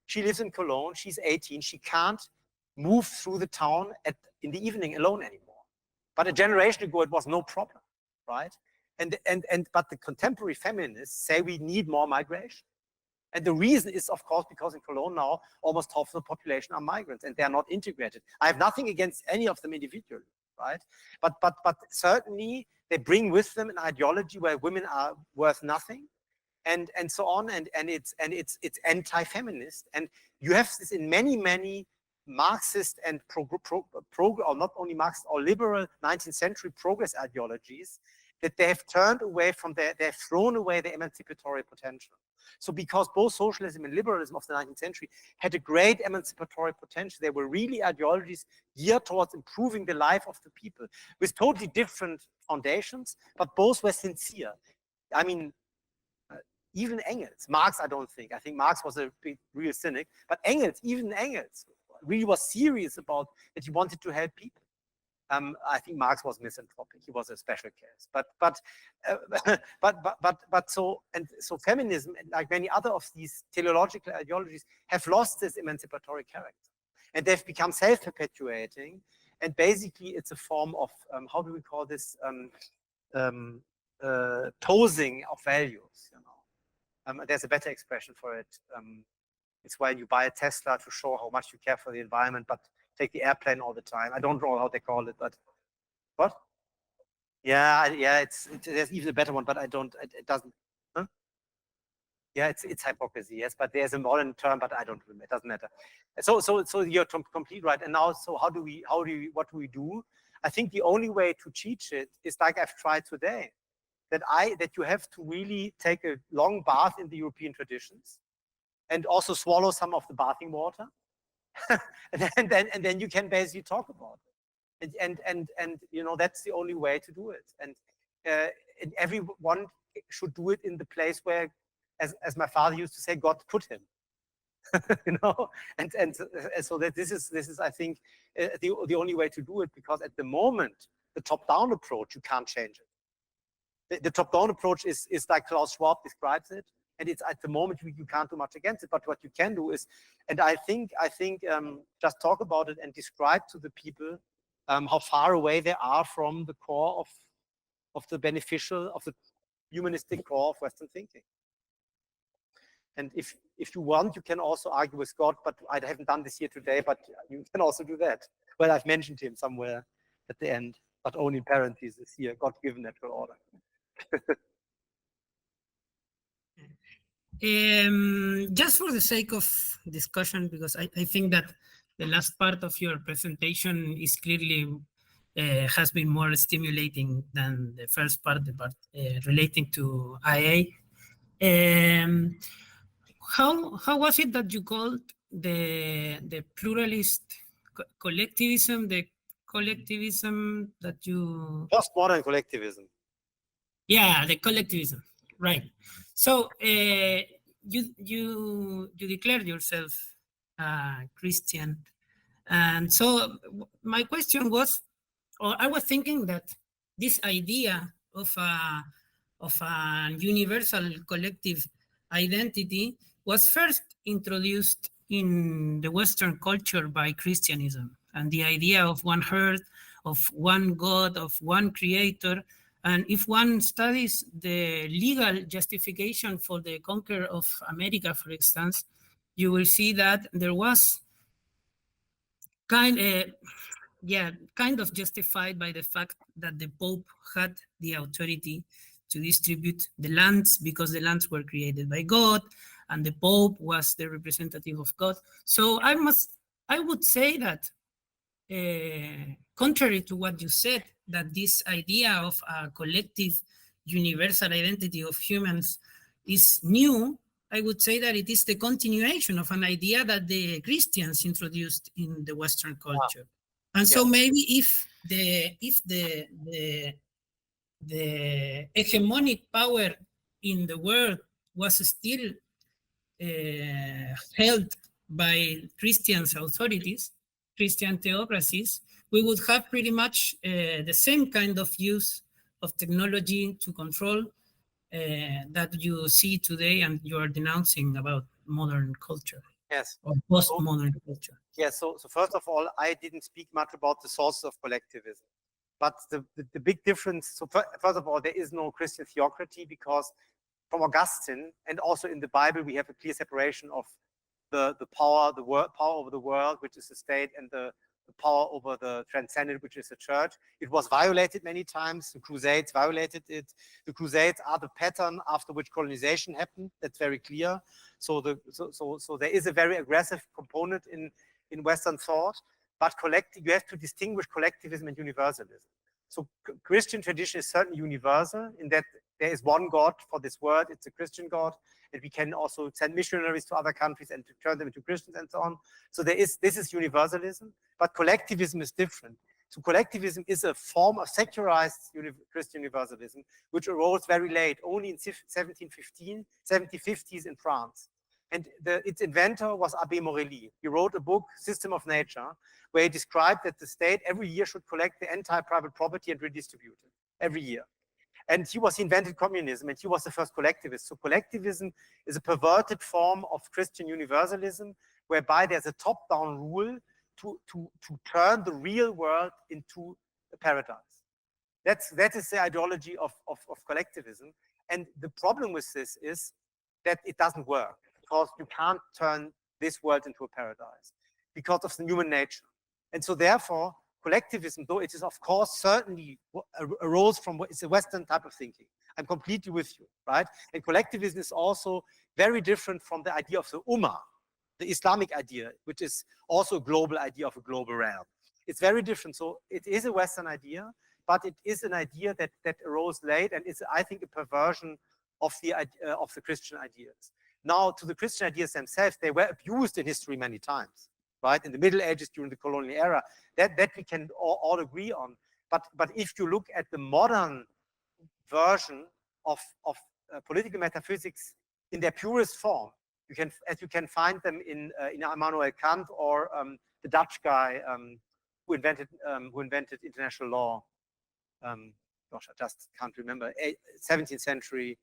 she lives in Cologne. She's 18. She can't move through the town in the evening alone anymore. But a generation ago, it was no problem, right? But the contemporary feminists say we need more migration. And the reason is, of course, because in Cologne now, almost half the population are migrants and they are not integrated. I have nothing against any of them individually, right? But certainly they bring with them an ideology where women are worth nothing, and so on, and it's anti-feminist. And you have this in many Marxist and or not only Marxist or liberal 19th century progress ideologies, that they have turned away from they have thrown away their emancipatory potential. So because both socialism and liberalism of the 19th century had a great emancipatory potential, they were really ideologies geared towards improving the life of the people with totally different foundations, but both were sincere. I mean, even Engels, Marx, I don't think. I think Marx was a real cynic, but even Engels really was serious about that he wanted to help people. I think Marx was misanthropic. He was a special case. So feminism, like many other of these teleological ideologies, have lost this emancipatory character, and they've become self-perpetuating. And basically, it's a form of how do we call this? Posing of values. You know, there's a better expression for it. It's when you buy a Tesla to show how much you care for the environment, but take the airplane all the time. I don't know how they call it, but what? Yeah, there's even a better one, but I don't. It doesn't. Huh? Yeah, it's hypocrisy. Yes, but there's a modern term, but I don't remember. It doesn't matter. So you're complete right. And now, so what do we do? I think the only way to teach it is like I've tried today, that you have to really take a long bath in the European traditions, and also swallow some of the bathing water. and then you can basically talk about it, and you know, that's the only way to do it. And everyone should do it in the place where, as my father used to say, God put him. You know, and so that this is I think the only way to do it, because at the moment the top-down approach, you can't change it. The top-down approach is like Klaus Schwab describes it. And it's at the moment you can't do much against it, but what you can do is, and I think just talk about it and describe to the people how far away they are from the core of the beneficial, of the humanistic core of Western thinking. And if you want, you can also argue with God, but I haven't done this here today, but you can also do that. Well, I've mentioned him somewhere at the end, but only in parentheses here, God-given natural order.
Just for the sake of discussion, because I think that the last part of your presentation is clearly has been more stimulating than the first part, the part relating to IA. How was it that you called the pluralist collectivism, the collectivism that you...
Postmodern collectivism.
Yeah, the collectivism, right. So you declared yourself Christian, and so my question was, or I was thinking that this idea of a universal collective identity was first introduced in the Western culture by Christianism, and the idea of one earth, of one God, of one creator. And if one studies the legal justification for the conquer of America, for instance, you will see that there was kind of justified by the fact that the Pope had the authority to distribute the lands, because the lands were created by God, and the Pope was the representative of God. So I would say that contrary to what you said, that this idea of a collective universal identity of humans is new, I would say that it is the continuation of an idea that the Christians introduced in the Western culture. Wow. And so maybe if the hegemonic power in the world was still held by Christian authorities, Christian theocracies, we would have pretty much the same kind of use of technology to control that you see today and you are denouncing about modern culture.
Yes.
Or postmodern culture.
Yes, so first of all, I didn't speak much about the sources of collectivism. But the big difference, so first of all, there is no Christian theocracy, because from Augustine and also in the Bible, we have a clear separation of the power, power over the world, which is the state, and the power over the transcendent, which is the church. It was violated many times. The Crusades violated it. The Crusades are the pattern after which colonization happened. That's very clear. So there is a very aggressive component in Western thought, but you have to distinguish collectivism and universalism. So Christian tradition is certainly universal in that there is one God for this world. It's a Christian God, and we can also send missionaries to other countries and to turn them into Christians and so on. So this is universalism, but collectivism is different. So collectivism is a form of secularized Christian universalism, which arose very late, only in 1750s in France. And its inventor was Abbé Morelli. He wrote a book, System of Nature, where he described that the state every year should collect the entire private property and redistribute it every year. And he invented communism, and he was the first collectivist. So collectivism is a perverted form of Christian universalism, whereby there's a top-down rule to turn the real world into a paradise. That is the ideology of collectivism. And the problem with this is that it doesn't work, because you can't turn this world into a paradise because of the human nature. And so therefore, collectivism, though it is of course certainly arose from it's a Western type of thinking. I'm completely with you, right? And collectivism is also very different from the idea of the Ummah, the Islamic idea, which is also a global idea of a global realm. It's very different. So it is a Western idea, but it is an idea that arose late, and it's, I think, a perversion of the Christian ideas. Now, to the Christian ideas themselves, they were abused in history many times, right? In the Middle Ages, during the colonial era, that we can all agree on. But if you look at the modern version of political metaphysics in their purest form, as you can find them in Immanuel Kant, or the Dutch guy who invented international law. Gosh, I just can't remember. 17th century.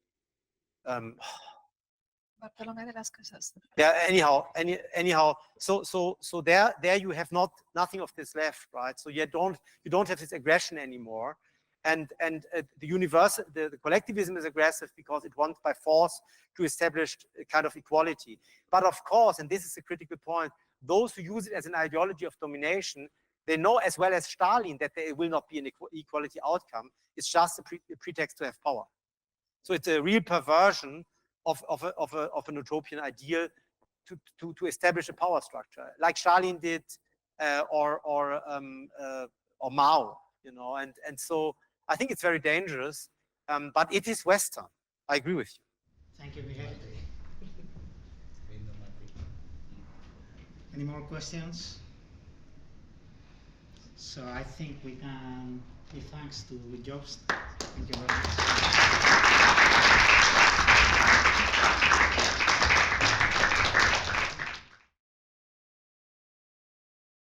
Bartolomé de las Casas.
Yeah. Anyhow. So there you have nothing of this left, right? So you don't have this aggression anymore, and the collectivism is aggressive because it wants by force to establish a kind of equality. But of course, and this is a critical point, those who use it as an ideology of domination, they know as well as Stalin that there will not be an equality outcome. It's just a pretext to have power. So it's a real perversion of an utopian ideal to establish a power structure, like Stalin did, or Mao, and so I think it's very dangerous, but it is Western. I agree with you.
Thank you, Miguel. Any more questions? So I think we can give thanks to Jobst. Thank you very much.